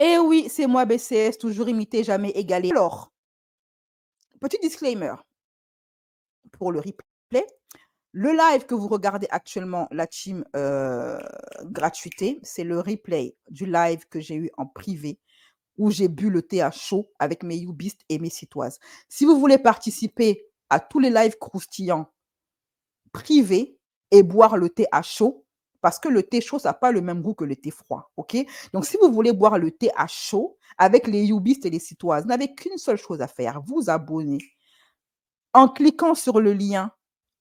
Eh oui, c'est moi BCS, toujours imité, jamais égalé. Alors, petit disclaimer pour le replay. Le live que vous regardez actuellement, la team gratuité, c'est le replay du live que j'ai eu en privé où j'ai bu le thé à chaud avec mes youbistes et mes citoises. Si vous voulez participer à tous les lives croustillants privés et boire le thé à chaud, parce que le thé chaud, ça n'a pas le même goût que le thé froid, ok? Donc, si vous voulez boire le thé à chaud avec les youbistes et les citoises, vous n'avez qu'une seule chose à faire, vous abonner en cliquant sur le lien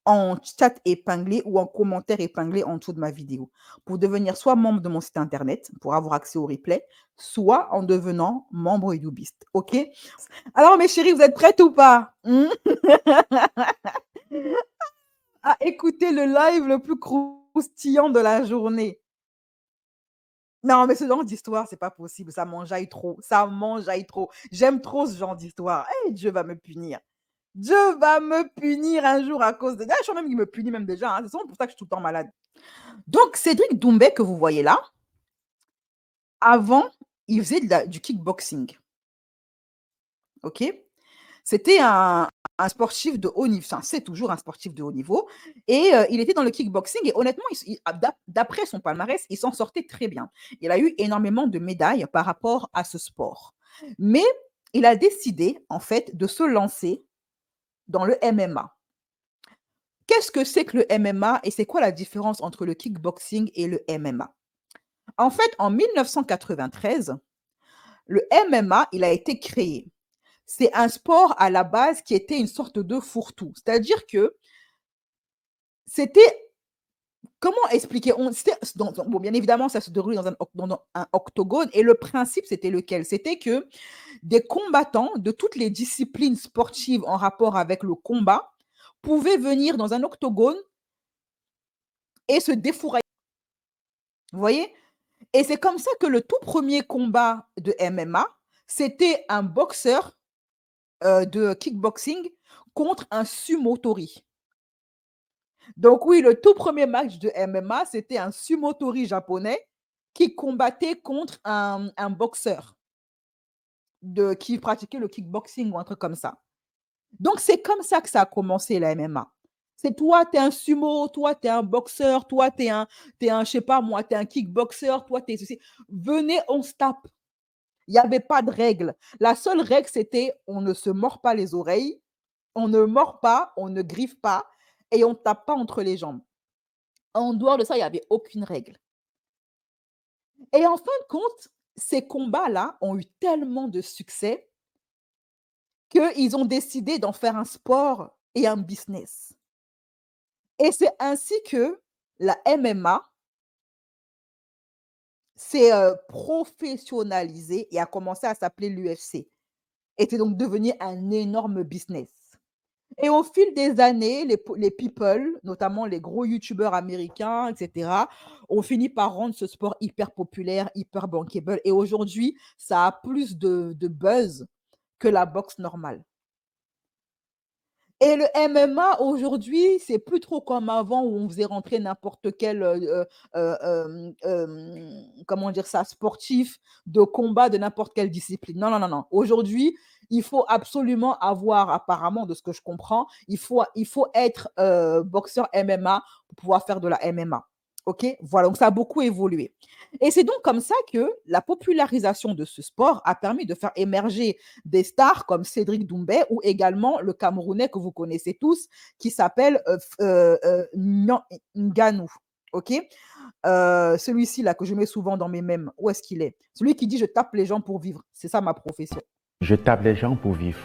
en chat épinglé ou en commentaire épinglé en dessous de ma vidéo pour devenir soit membre de mon site internet pour avoir accès au replay, soit en devenant membre Youbist. OK? Alors, mes chéris, vous êtes prêtes ou pas? À écouter le live le plus croustillant de la journée. Non, mais ce genre d'histoire, c'est pas possible. Ça m'enjaille trop. Ça m'enjaille trop. J'aime trop ce genre d'histoire. Eh, Dieu va me punir. Dieu va me punir un jour à cause de. D'ailleurs, je crois même qu'il me punit même déjà. Hein. C'est sûrement pour ça que je suis tout le temps malade. Donc, Cédric Doumbé, que vous voyez là, avant, il faisait du kickboxing. OK? C'était un sportif de haut niveau. Enfin, c'est toujours un sportif de haut niveau. Et il était dans le kickboxing. Et honnêtement, d'après son palmarès, il s'en sortait très bien. Il a eu énormément de médailles par rapport à ce sport. Mais il a décidé, en fait, de se lancer dans le MMA. Qu'est-ce que c'est que le MMA et c'est quoi la différence entre le kickboxing et le MMA? En fait, en 1993, le MMA, il a été créé. C'est un sport à la base qui était une sorte de fourre-tout. C'est-à-dire que c'était, comment expliquer? Bon, bien évidemment, ça se déroule dans un octogone et le principe, c'était lequel? C'était que des combattants de toutes les disciplines sportives en rapport avec le combat pouvaient venir dans un octogone et se défourailler. Vous voyez? Et c'est comme ça que le tout premier combat de MMA, c'était un boxeur, de kickboxing contre un sumotori. Donc oui, le tout premier match de MMA, c'était un sumotori japonais qui combattait contre un boxeur qui pratiquait le kickboxing ou un truc comme ça. Donc c'est comme ça que ça a commencé la MMA. C'est toi, tu es un sumo, toi, tu es un boxeur, toi, tu es un, je sais pas moi, tu es un kickboxer, toi, tu es ceci. Venez, on se tape. Il y avait pas de règle. La seule règle, c'était on ne se mord pas les oreilles, on ne mord pas, on ne griffe pas et on ne tape pas entre les jambes. En dehors de ça, il y avait aucune règle. Et en fin de compte, ces combats-là ont eu tellement de succès qu'ils ont décidé d'en faire un sport et un business. Et c'est ainsi que la MMA s'est, professionnalisée et a commencé à s'appeler l'UFC. Et c'est donc devenu un énorme business. Et au fil des années, les people, notamment les gros youtubeurs américains, et cetera, ont fini par rendre ce sport hyper populaire, hyper bankable et aujourd'hui, ça a plus de buzz que la boxe normale. Et le MMA aujourd'hui, c'est plus trop comme avant où on faisait rentrer n'importe quel, comment dire ça? Sportif de combat de n'importe quelle discipline. Non, non, non, non. Aujourd'hui, il faut absolument avoir apparemment de ce que je comprends, il faut être, boxeur MMA pour pouvoir faire de la MMA. OK? Voilà, donc ça a beaucoup évolué. Et c'est donc comme ça que la popularisation de ce sport a permis de faire émerger des stars comme Cédric Doumbé ou également le Camerounais que vous connaissez tous qui s'appelle Ngannou. OK? Celui-ci là que je mets souvent dans mes mèmes, où est-ce qu'il est? Celui qui dit je tape les gens pour vivre. C'est ça ma profession. Je tape les gens pour vivre.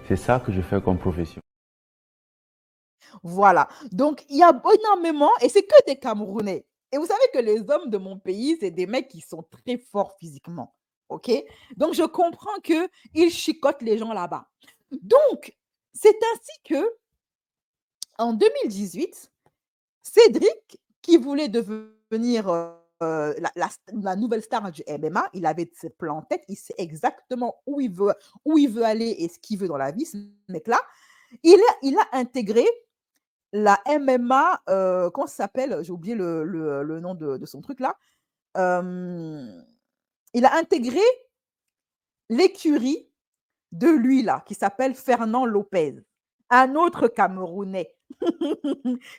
C'est ça que je fais comme profession. Voilà. Donc, il y a énormément, et c'est que des Camerounais. Et vous savez que les hommes de mon pays, c'est des mecs qui sont très forts physiquement. OK? Donc, je comprends qu'ils chicotent les gens là-bas. Donc, c'est ainsi que en 2018, Cédric, qui voulait devenir la nouvelle star du MMA, il avait ses plans en tête, il sait exactement où il veut aller et ce qu'il veut dans la vie, ce mec-là. Il a intégré la MMA, comment ça s'appelle? J'ai oublié le nom de son truc là. Hem, il a intégré l'écurie de lui là, qui s'appelle Fernand Lopez, un autre Camerounais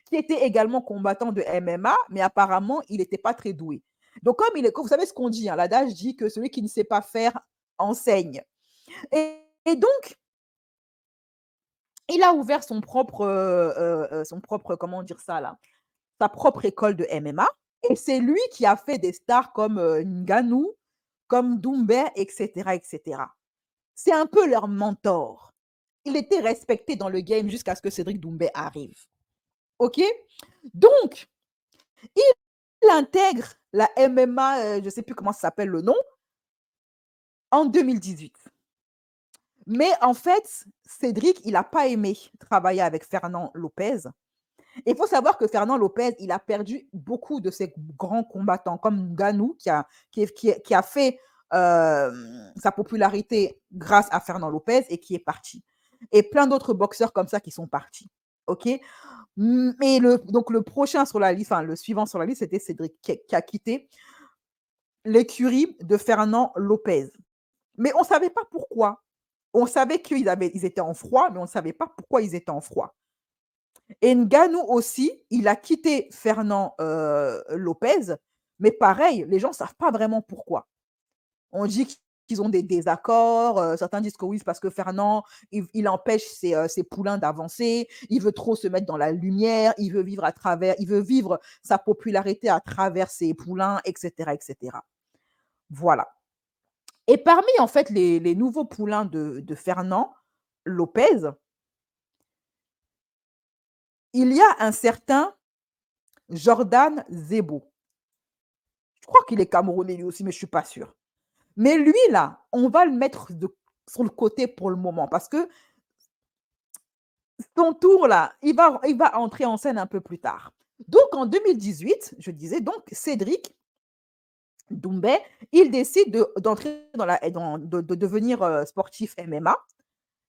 qui était également combattant de MMA, mais apparemment, il n'était pas très doué. Donc, vous savez ce qu'on dit, hein, l'adage dit que celui qui ne sait pas faire enseigne. Et donc, il a ouvert son propre, comment dire ça là, sa propre école de MMA. Et c'est lui qui a fait des stars comme Ngannou, comme Doumbé, etc., etc. C'est un peu leur mentor. Il était respecté dans le game jusqu'à ce que Cédric Doumbé arrive. OK? Donc, il intègre la MMA, je ne sais plus comment ça s'appelle le nom, en 2018. Mais en fait, Cédric, il n'a pas aimé travailler avec Fernand Lopez. Il faut savoir que Fernand Lopez, il a perdu beaucoup de ses grands combattants, comme Ngannou, qui a fait sa popularité grâce à Fernand Lopez et qui est parti. Et plein d'autres boxeurs comme ça qui sont partis. OK? Mais donc le prochain sur la liste, enfin le suivant sur la liste, c'était Cédric qui a quitté l'écurie de Fernand Lopez. Mais on ne savait pas pourquoi. On savait ils étaient en froid, mais on ne savait pas pourquoi ils étaient en froid. Et Ngannou aussi, il a quitté Fernand Lopez, mais pareil, les gens ne savent pas vraiment pourquoi. On dit qu'ils ont des désaccords, certains disent que oui, c'est parce que Fernand, il empêche ses poulains d'avancer, il veut trop se mettre dans la lumière, il veut vivre sa popularité à travers ses poulains, etc., etc. Voilà. Et parmi, en fait, les nouveaux poulains de Fernand Lopez, il y a un certain Jordan Zebo. Je crois qu'il est camerounais lui aussi, mais je ne suis pas sûre. Mais lui, là, on va le mettre sur le côté pour le moment parce que son tour, là, il va entrer en scène un peu plus tard. Donc, en 2018, je disais, donc, Cédric Doumbé, il décide de devenir sportif MMA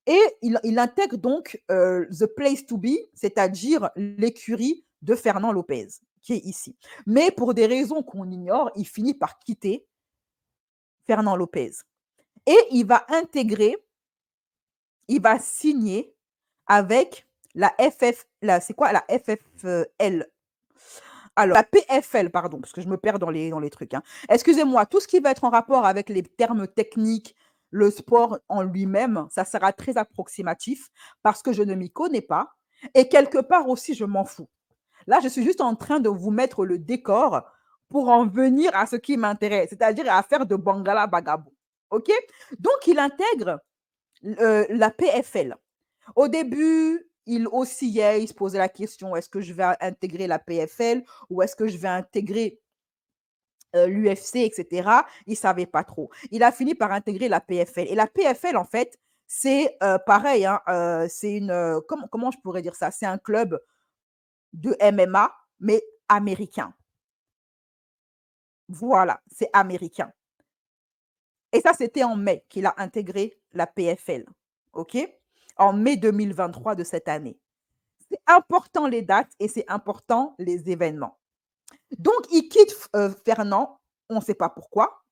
et il intègre donc The Place to Be, c'est-à-dire l'écurie de Fernand Lopez, qui est ici. Mais pour des raisons qu'on ignore, il finit par quitter Fernand Lopez. Et il va signer avec la c'est quoi la FFL? Alors, la PFL, pardon, parce que je me perds dans les trucs. Hein. Excusez-moi, tout ce qui va être en rapport avec les termes techniques, le sport en lui-même, ça sera très approximatif parce que je ne m'y connais pas. Et quelque part aussi, je m'en fous. Là, je suis juste en train de vous mettre le décor pour en venir à ce qui m'intéresse, c'est-à-dire à faire de Bangala Bagabo. OK? Donc, il intègre la PFL. Au début, il oscillait, il se posait la question, est-ce que je vais intégrer la PFL ou est-ce que je vais intégrer l'UFC, etc. Il ne savait pas trop. Il a fini par intégrer la PFL. Et la PFL, en fait, c'est pareil, hein, c'est comment je pourrais dire ça? C'est un club de MMA, mais américain. Voilà, c'est américain. Et ça, c'était en mai qu'il a intégré la PFL. OK? En mai 2023 de cette année. C'est important les dates et c'est important les événements. Donc, il quitte Fernand, on ne sait pas pourquoi.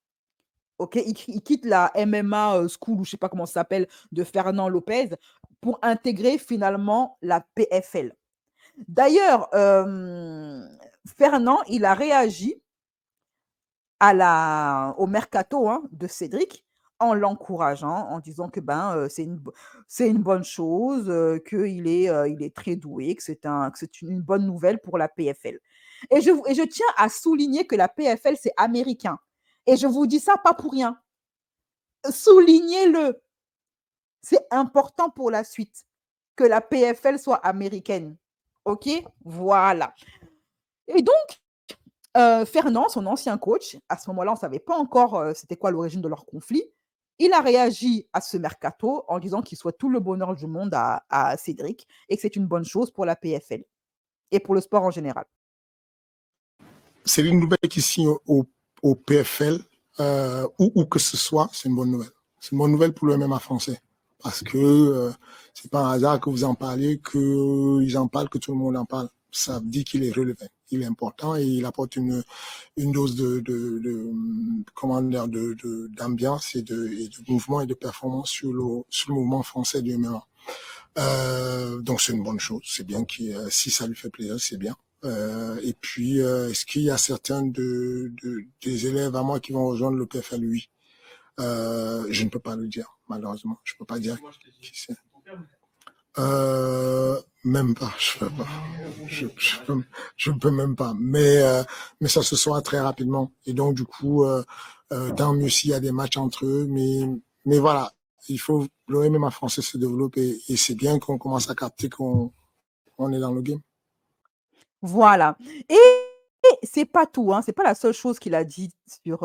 OK? Il quitte la MMA School, ou je ne sais pas comment ça s'appelle, de Fernand Lopez pour intégrer finalement la PFL. D'ailleurs, Fernand, il a réagi au mercato de Cédric en l'encourageant, en disant que c'est une bonne chose, qu'il est très doué, que c'est une bonne nouvelle pour la PFL. Et je tiens à souligner que la PFL, c'est américain. Et je vous dis ça pas pour rien. Soulignez-le. C'est important pour la suite que la PFL soit américaine. OK? Voilà. Et donc, Fernand, son ancien coach, à ce moment-là, on ne savait pas encore c'était quoi l'origine de leur conflit. Il a réagi à ce mercato en disant qu'il souhaite tout le bonheur du monde à Cédric et que c'est une bonne chose pour la PFL et pour le sport en général. C'est une nouvelle qui signe au PFL, où que ce soit, c'est une bonne nouvelle. C'est une bonne nouvelle pour le MMA français. Parce que c'est pas un hasard que vous en parlez, qu'ils en parlent, que tout le monde en parle. ça dit qu'il est relevé. Il est important et il apporte une dose comment dire, d'ambiance et de mouvement et de performance sur le mouvement français du MMA. Donc c'est une bonne chose. C'est bien si ça lui fait plaisir, c'est bien. Et puis, est-ce qu'il y a certains des élèves à moi qui vont rejoindre le PFL? Oui. Je ne peux pas le dire, malheureusement. Je peux pas dire qui c'est. Même pas, je peux pas. Je peux même pas. Mais ça se saura très rapidement. Et donc, du coup, tant mieux s'il y a des matchs entre eux. Mais voilà, il faut, le MMA français se développe et c'est bien qu'on commence à capter qu'on est dans le game. Voilà. Et c'est pas tout, hein, c'est pas la seule chose qu'il a dit sur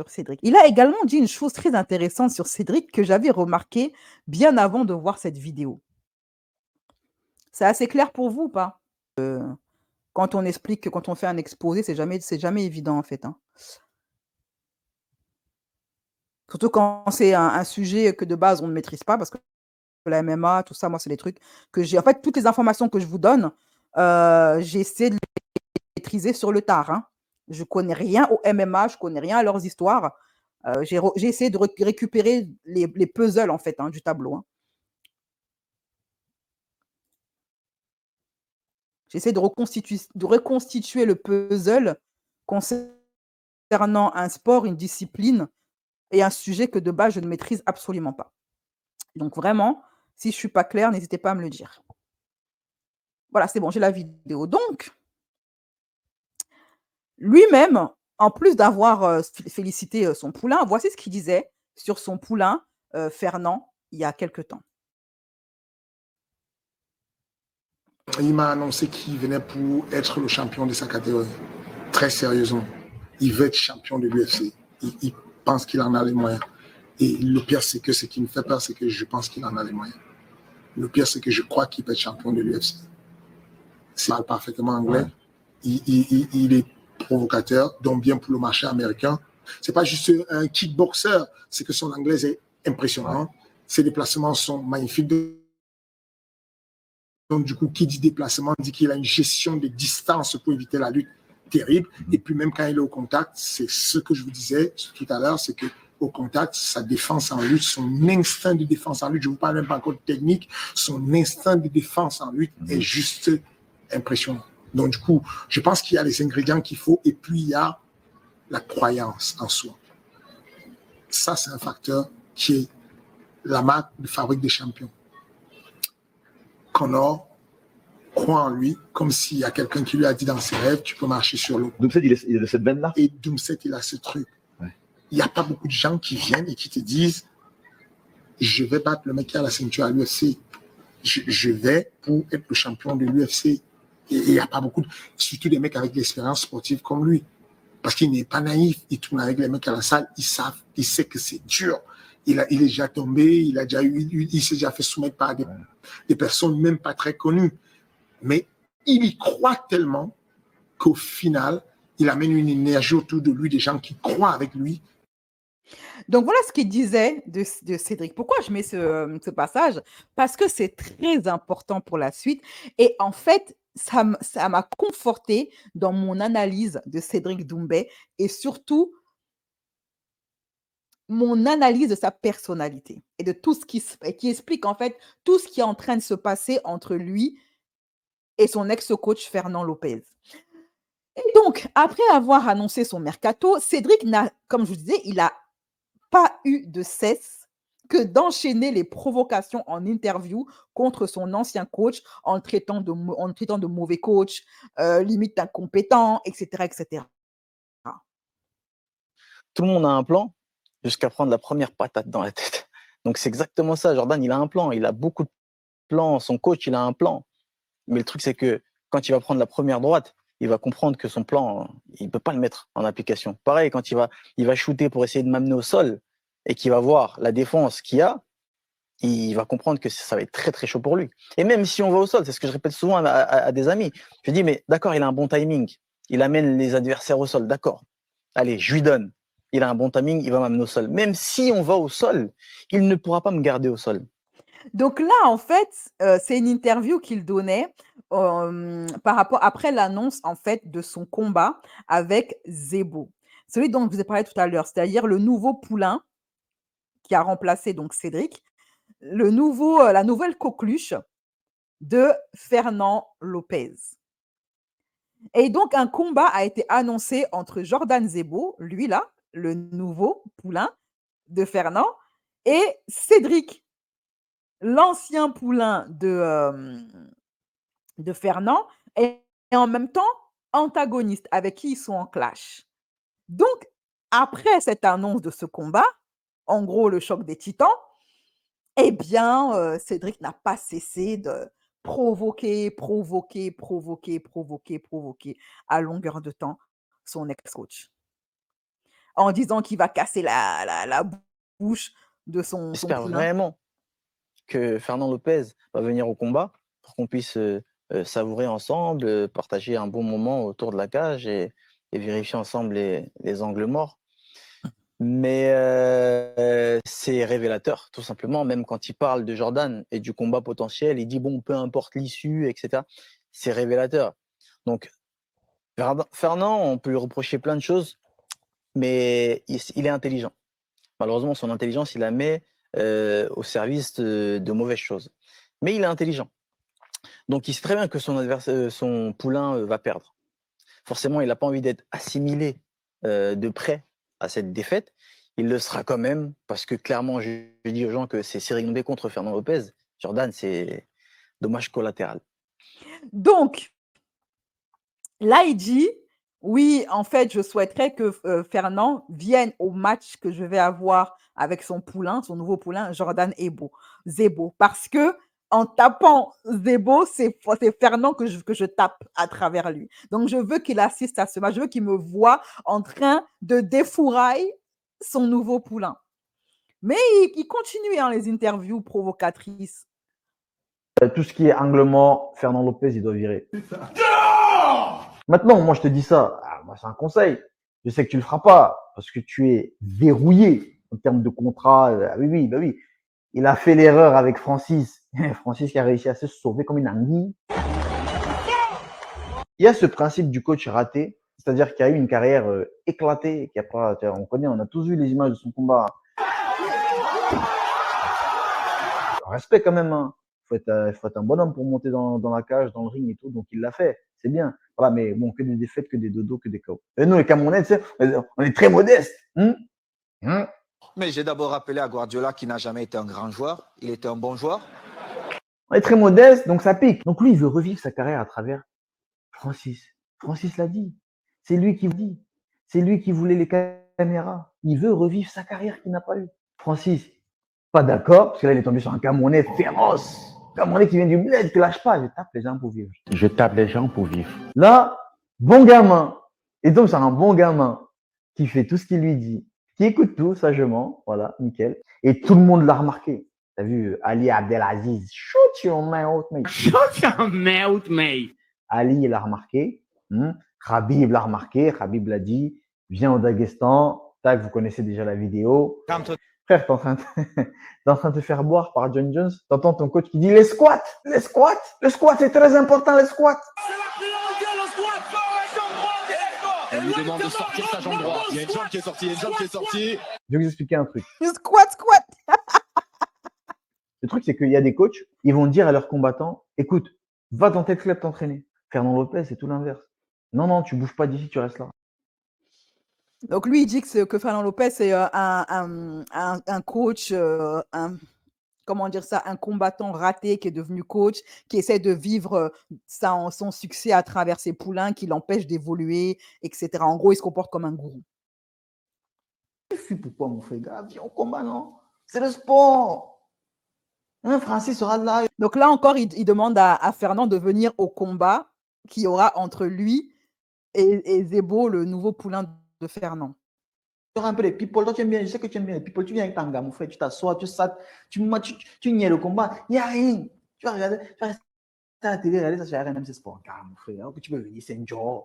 Cédric. Il a également dit une chose très intéressante sur Cédric que j'avais remarqué bien avant de voir cette vidéo. C'est assez clair pour vous ou pas? Quand on explique que quand on fait un exposé, c'est jamais évident en fait, hein. Surtout quand c'est un sujet que de base on ne maîtrise pas parce que la MMA, tout ça, moi, c'est des trucs que j'ai en fait, toutes les informations que je vous donne, j'essaie de les maîtriser sur le tard, hein. Je connais rien au MMA, je connais rien à leurs histoires. J'ai essayé de récupérer les puzzles en fait, hein, du tableau, hein. J'essaie de reconstituer le puzzle concernant un sport, une discipline et un sujet que de base je ne maîtrise absolument pas. Donc vraiment, si je suis pas claire, n'hésitez pas à me le dire. Voilà, c'est bon, j'ai la vidéo. Donc, lui-même, en plus d'avoir félicité son poulain, voici ce qu'il disait sur son poulain, Fernand, il y a quelque temps. Il m'a annoncé qu'il venait pour être le champion de sa catégorie. Très sérieusement. Il veut être champion de l'UFC. Il pense qu'il en a les moyens. Et le pire, c'est que ce qui me fait peur, c'est que je pense qu'il en a les moyens. Le pire, c'est que je crois qu'il peut être champion de l'UFC. Il parle parfaitement anglais. Il est provocateur, donc bien pour le marché américain. C'est pas juste un kickboxer, c'est que son anglais est impressionnant. Ses déplacements sont magnifiques. Donc, du coup, qui dit déplacement dit qu'il a une gestion des distances pour éviter la lutte terrible. Et puis, même quand il est au contact, c'est ce que je vous disais tout à l'heure, c'est que au contact, sa défense en lutte, son instinct de défense en lutte, je ne vous parle même pas encore de technique, son instinct de défense en lutte est juste impressionnant. Donc, du coup, je pense qu'il y a les ingrédients qu'il faut et puis il y a la croyance en soi. Ça, c'est un facteur qui est la marque de fabrique des champions. Connor croit en lui comme s'il y a quelqu'un qui lui a dit dans ses rêves, tu peux marcher sur l'eau. Doomset, il est de cette veine-là. Et Doomset, il a ce truc. Il n'y a pas beaucoup de gens qui viennent et qui te disent je vais battre le mec qui a la ceinture à l'UFC. Je vais pour être le champion de l'UFC. Et il n'y a pas beaucoup, surtout des mecs avec l'expérience sportive comme lui. Parce qu'il n'est pas naïf. Il tourne avec les mecs à la salle. Il sait que c'est dur. Il est déjà tombé. Il s'est déjà fait soumettre par des personnes même pas très connues. Mais il y croit tellement qu'au final, il amène une énergie autour de lui, des gens qui croient avec lui. Donc voilà ce qu'il disait de Cédric. Pourquoi je mets ce passage? Parce que c'est très important pour la suite. Et en fait, ça m'a conforté dans mon analyse de Cédric Doumbé et surtout mon analyse de sa personnalité et de tout ce qui explique en fait tout ce qui est en train de se passer entre lui et son ex-coach Fernand Lopez. Et donc, après avoir annoncé son mercato, Cédric n'a, comme je vous disais, il n'a pas eu de cesse que d'enchaîner les provocations en interview contre son ancien coach en le traitant de mauvais coach, limite incompétent, etc., etc. Tout le monde a un plan jusqu'à prendre la première patate dans la tête. Donc c'est exactement ça. Jordan, il a un plan. Il a beaucoup de plans. Son coach, il a un plan. Mais le truc, c'est que quand il va prendre la première droite, il va comprendre que son plan, il ne peut pas le mettre en application. Pareil, quand il va shooter pour essayer de m'amener au sol et qu'il va voir la défense qu'il y a, il va comprendre que ça va être très, très chaud pour lui. Et même si on va au sol, c'est ce que je répète souvent à des amis. Je dis, mais d'accord, il a un bon timing. Il amène les adversaires au sol, d'accord. Allez, je lui donne. Il a un bon timing, il va m'amener au sol. Même si on va au sol, il ne pourra pas me garder au sol. Donc là, en fait, c'est une interview qu'il donnait, par rapport après l'annonce, en fait, de son combat avec Zebo. Celui dont je vous ai parlé tout à l'heure, c'est-à-dire le nouveau poulain qui a remplacé donc Cédric, la nouvelle coqueluche de Fernand Lopez. Et donc un combat a été annoncé entre Jordan Zebo, lui là, le nouveau poulain de Fernand, et Cédric, l'ancien poulain de Fernand, et en même temps antagoniste avec qui ils sont en clash. Donc, après cette annonce de ce combat, en gros le choc des titans, eh bien, Cédric n'a pas cessé de provoquer, provoquer, provoquer, provoquer, provoquer à longueur de temps son ex-coach. En disant qu'il va casser la bouche de son J'espère poulain. vraiment que Fernand Lopez va venir au combat pour qu'on puisse savourer ensemble, partager un bon moment autour de la cage et vérifier ensemble les angles morts. Mais c'est révélateur, tout simplement. Même quand il parle de Jordan et du combat potentiel, il dit bon, peu importe l'issue, etc. C'est révélateur. Donc, Fernand, on peut lui reprocher plein de choses, mais il est intelligent. Malheureusement, son intelligence, il la met au service de mauvaises choses. Mais il est intelligent. Donc, il sait très bien que son poulain va perdre. Forcément, il n'a pas envie d'être assimilé de près à cette défaite. Il le sera quand même, parce que clairement, je dis aux gens que c'est Cyril Ndé contre Fernand Lopez. Jordan, c'est dommage collatéral. Donc, là, il dit, oui, en fait, je souhaiterais que Fernand vienne au match que je vais avoir avec son poulain, son nouveau poulain, Jordan Zebo. Parce que en tapant Zebo, c'est Fernand que je tape à travers lui. Donc, je veux qu'il assiste à ce match. Je veux qu'il me voit en train de défourailler son nouveau poulain. Mais il continue hein, les interviews provocatrices. Tout ce qui est angle mort, Fernand Lopez, il doit virer. Maintenant, moi, je te dis ça. Moi, c'est un conseil. Je sais que tu le feras pas parce que tu es verrouillé en termes de contrat. Oui, bah oui. Il a fait l'erreur avec Francis. Francis qui a réussi à se sauver comme une anguille. Il y a ce principe du coach raté, c'est-à-dire qu'il a eu une carrière éclatée, qui a pas, on connaît, on a tous vu les images de son combat. Respect quand même. Hein. Faut être un bonhomme pour monter dans la cage, dans le ring et tout. Donc il l'a fait, c'est bien. Voilà, mais bon, que des défaites, que des dodos, que des KO. Et nous, les Camerounais, on est très modestes. Mais j'ai d'abord rappelé à Guardiola qu'il n'a jamais été un grand joueur. Il était un bon joueur. On est très modeste, donc ça pique. Donc lui, il veut revivre sa carrière à travers Francis. Francis l'a dit. C'est lui qui dit. C'est lui qui voulait les caméras. Il veut revivre sa carrière qu'il n'a pas eue. Francis, pas d'accord, parce que là, il est tombé sur un Camerounais féroce. Camerounais qui vient du bled, qui lâche pas. Je tape les gens pour vivre. Je tape les gens pour vivre. Là, bon gamin. Et donc, c'est un bon gamin qui fait tout ce qu'il lui dit, qui écoute tout sagement. Voilà, nickel. Et tout le monde l'a remarqué. T'as vu Ali Abdelaziz, shoot your mouth, mate. Shut your mouth, mate. Ali l'a remarqué. Khabib l'a remarqué. Khabib l'a dit. Viens au Daghestan. Tac, vous connaissez déjà la vidéo. Frère, t'es en train de te faire boire par John Jones. T'entends ton coach qui dit les squats, les squats. Le squat, c'est très important, les squats. On lui demande de sortir sa jambe droite. Il y a une jambe qui est sortie, il y a une jambe qui est sortie. Je vais vous expliquer un truc. Squat. Le truc, c'est qu'il y a des coachs, ils vont dire à leurs combattants, écoute, va dans tel club t'entraîner. Fernand Lopez, c'est tout l'inverse. Non, tu bouges pas d'ici, tu restes là. Donc lui, il dit que Fernand Lopez, c'est un coach, comment dire ça, un combattant raté qui est devenu coach, qui essaie de vivre son succès à travers ses poulains, qui l'empêche d'évoluer, etc. En gros, il se comporte comme un gourou. Pourquoi, mon frère? Gars, viens au combat, non? C'est le sport. Francis sera là. Donc là encore, il demande à Fernand de venir au combat qu'il y aura entre lui et Zebo, le nouveau poulain de Fernand. Tu auras un peu les people. Toi, tu aimes bien, je sais que tu aimes bien les people. Tu viens avec Tanga, mon frère, tu t'assois, tu niais le combat. Il n'y a rien. Tu vas regarder, tu vas rester à la télé, regarder ça sur RMC Sport. Car, mon frère, alors que tu peux venir, c'est un job.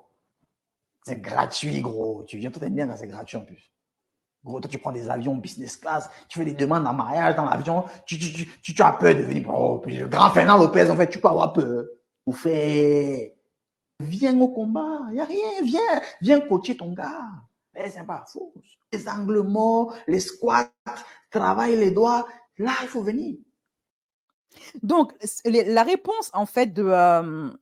C'est gratuit, gros. Tu viens, toi, t'aimes bien quand c'est gratuit en plus. Gros, toi, tu prends des avions business class, tu fais des demandes en mariage dans l'avion, tu as peur de venir. Oh, puis le grand Fernand Lopez, en fait, tu peux avoir peur. Ou fait, viens au combat, il n'y a rien, viens coacher ton gars. Mais c'est pas faux. Les angles morts, les squats, travaille les doigts. Là, il faut venir. Donc, la réponse, en fait, de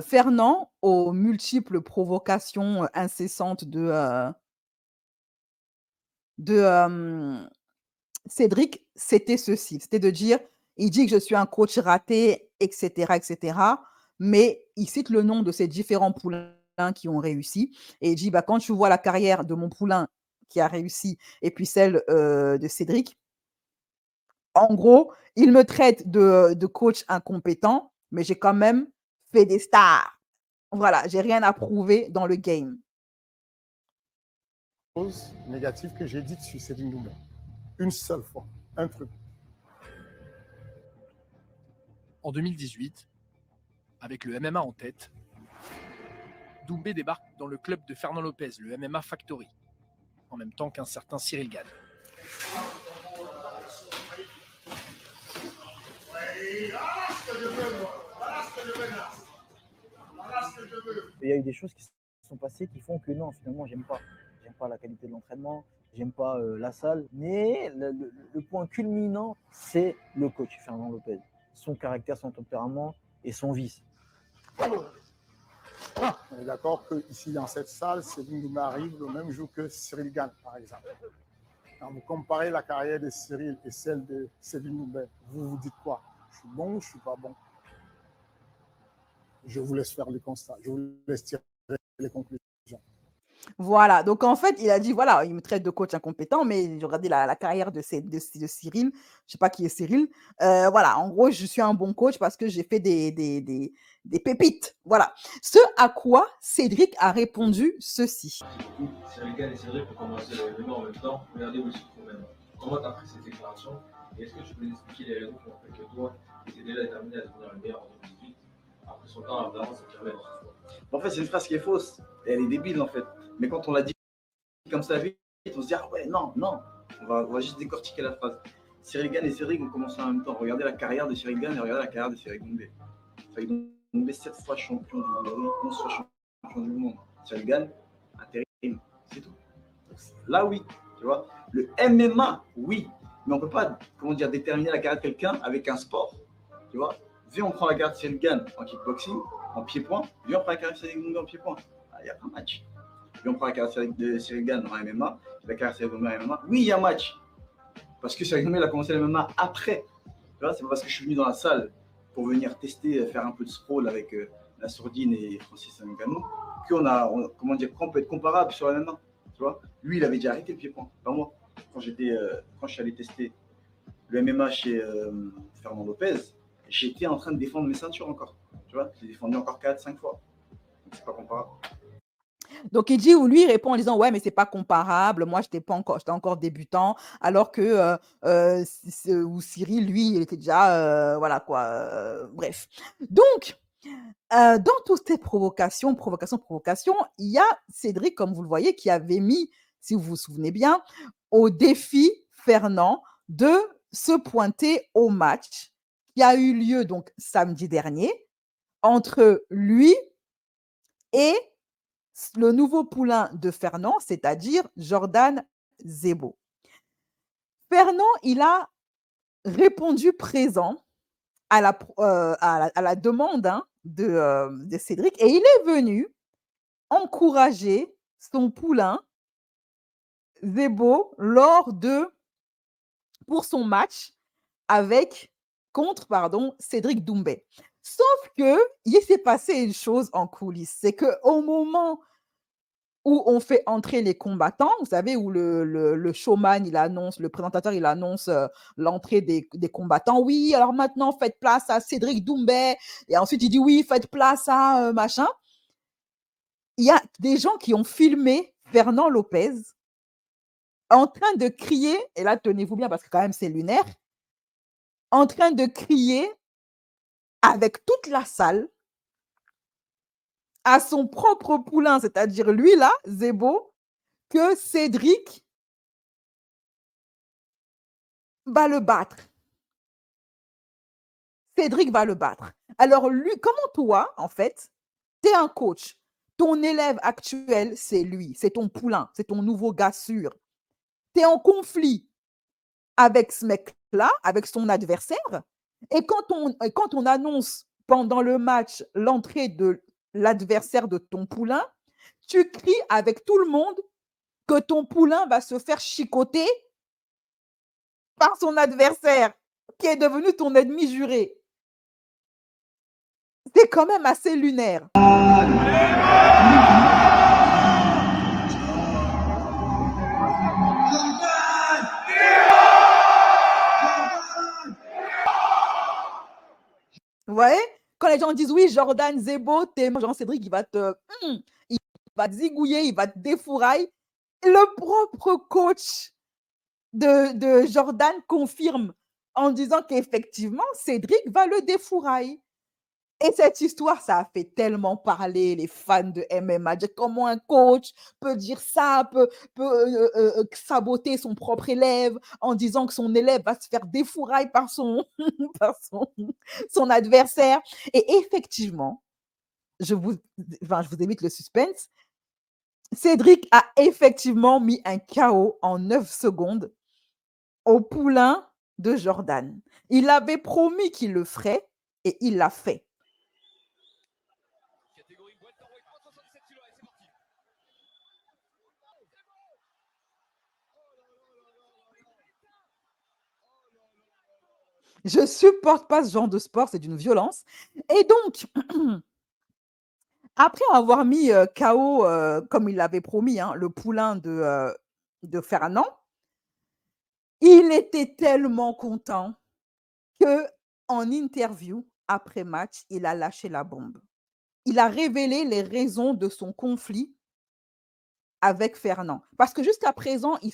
Fernand aux multiples provocations incessantes de Cédric, c'était ceci. C'était de dire, il dit que je suis un coach raté, etc., mais il cite le nom de ces différents poulains qui ont réussi. Et il dit, bah, quand tu vois la carrière de mon poulain qui a réussi et puis celle de Cédric, en gros, il me traite de coach incompétent, mais j'ai quand même fait des stars. Voilà, j'ai rien à prouver dans le game. Chose négative que j'ai dite sur Cédric Doumbé. Une seule fois. Un truc. En 2018, avec le MMA en tête, Doumbé débarque dans le club de Fernand Lopez, le MMA Factory, en même temps qu'un certain Cyril Gane. Il y a eu des choses qui sont passées qui font que non, finalement, j'aime pas. J'aime pas la qualité de l'entraînement, j'aime pas la salle. Mais le point culminant, c'est le coach Fernand Lopez. Son caractère, son tempérament et son vice. On est d'accord qu'ici, dans cette salle, Cédric Doumbé arrive le même jour que Cyril Gane, par exemple. Quand vous comparez la carrière de Cyril et celle de Cédric Doumbé, vous vous dites quoi? Je suis bon ou je ne suis pas bon? Je vous laisse faire le constat. Je vous laisse tirer les conclusions. Voilà, donc en fait, il a dit, voilà, il me traite de coach incompétent, mais j'ai regardé la carrière de Cyril, je ne sais pas qui est Cyril. Voilà, en gros, je suis un bon coach parce que j'ai fait des pépites. Voilà. Ce à quoi Cédric a répondu ceci. Cyril Gane et Cédric ont commencé le MMA en même temps. Regardez où ils se trouvent maintenant. Comment tu as pris cette déclaration et est-ce que tu peux nous expliquer les raisons qui ont fait que toi, tu étais déjà déterminé à devenir le meilleur en 2018 après son temps, évidemment, ça permet. En fait, c'est une phrase qui est fausse. Elle est débile, en fait. Mais quand on l'a dit comme ça vite, on se dit, ah ouais, non. On va juste décortiquer la phrase. Cyril Gane et Cédric ont commencé en même temps. Regardez la carrière de Cyril Gane et regardez la carrière de Cyril Doumbé. Cyril Doumbé, 7 fois champion du monde, 11 fois champion du monde. Cyril Gane, intérim, c'est tout. Donc, là, oui, tu vois. Le MMA, oui. Mais on ne peut pas, déterminer la carrière de quelqu'un avec un sport. Tu vois. Viens, on prend la carrière de Cyril Gane en kickboxing, en pied-point. Viens, on prend la carrière de Cyril Doumbé en pied-point. Il n'y a pas de match. Viens, on prend la carrière de Cyril Gane en MMA, la carrière de Cyril Doumbé en MMA. Oui, il y a un match. Parce que Cyril Doumbé a commencé le MMA après. Tu vois, c'est pas parce que je suis venu dans la salle pour venir tester, faire un peu de sprawl avec la Sourdine et Francis Ngannou, qu'on peut être comparable sur le MMA. Tu vois, lui, il avait déjà arrêté le pied-point, pas moi. Quand je suis allé tester le MMA chez Fernand Lopez, j'étais en train de défendre mes ceintures encore. Tu vois, j'ai défendu encore 4-5 fois. Donc, c'est pas comparable. Donc, il répond en disant, ouais, mais c'est pas comparable. Moi, j'étais encore débutant, alors que Cyril, lui, il était déjà, voilà quoi. Bref. Donc, dans toutes ces provocations, il y a Cédric, comme vous le voyez, qui avait mis, si vous vous souvenez bien, au défi Fernand de se pointer au match qui a eu lieu donc samedi dernier entre lui et le nouveau poulain de Fernand, c'est-à-dire Jordan Zebo. Fernand, il a répondu présent à la demande de Cédric et il est venu encourager son poulain Zebo pour son match contre Cédric Doumbé. Sauf qu'il s'est passé une chose en coulisses, c'est qu'au moment où on fait entrer les combattants, vous savez, où le showman, le présentateur, il annonce l'entrée des combattants. Oui, alors maintenant, faites place à Cédric Doumbé. Et ensuite, il dit, oui, faites place à machin. Il y a des gens qui ont filmé Fernand Lopez en train de crier, et là, tenez-vous bien, parce que quand même, c'est lunaire, en train de crier avec toute la salle à son propre poulain, c'est-à-dire lui là, Zebo, que Cédric va le battre. Cédric va le battre. Alors, lui, comment toi, en fait, tu es un coach. Ton élève actuel, c'est lui, c'est ton poulain, c'est ton nouveau gars sûr. Tu es en conflit avec ce mec-là, avec son adversaire. Et quand on annonce pendant le match l'entrée de l'adversaire de ton poulain, tu cries avec tout le monde que ton poulain va se faire chicoter par son adversaire, qui est devenu ton ennemi juré. C'est quand même assez lunaire. Vous voyez? Quand les gens disent oui, Jordan, Zebo, Jean-Cédric, il va te zigouiller, il va te défourailler. Le propre coach de Jordan confirme en disant qu'effectivement, Cédric va le défourailler. Et cette histoire, ça a fait tellement parler les fans de MMA. Comment un coach peut dire ça, peut saboter son propre élève en disant que son élève va se faire défourailler par son adversaire. Et effectivement, je vous évite le suspense, Cédric a effectivement mis un KO en 9 secondes au poulain de Jordan. Il avait promis qu'il le ferait et il l'a fait. Je supporte pas ce genre de sport, c'est d'une violence. Et donc, après avoir mis KO, comme il l'avait promis, hein, le poulain de Fernand, il était tellement content qu'en interview, après match, il a lâché la bombe. Il a révélé les raisons de son conflit avec Fernand. Parce que jusqu'à présent, il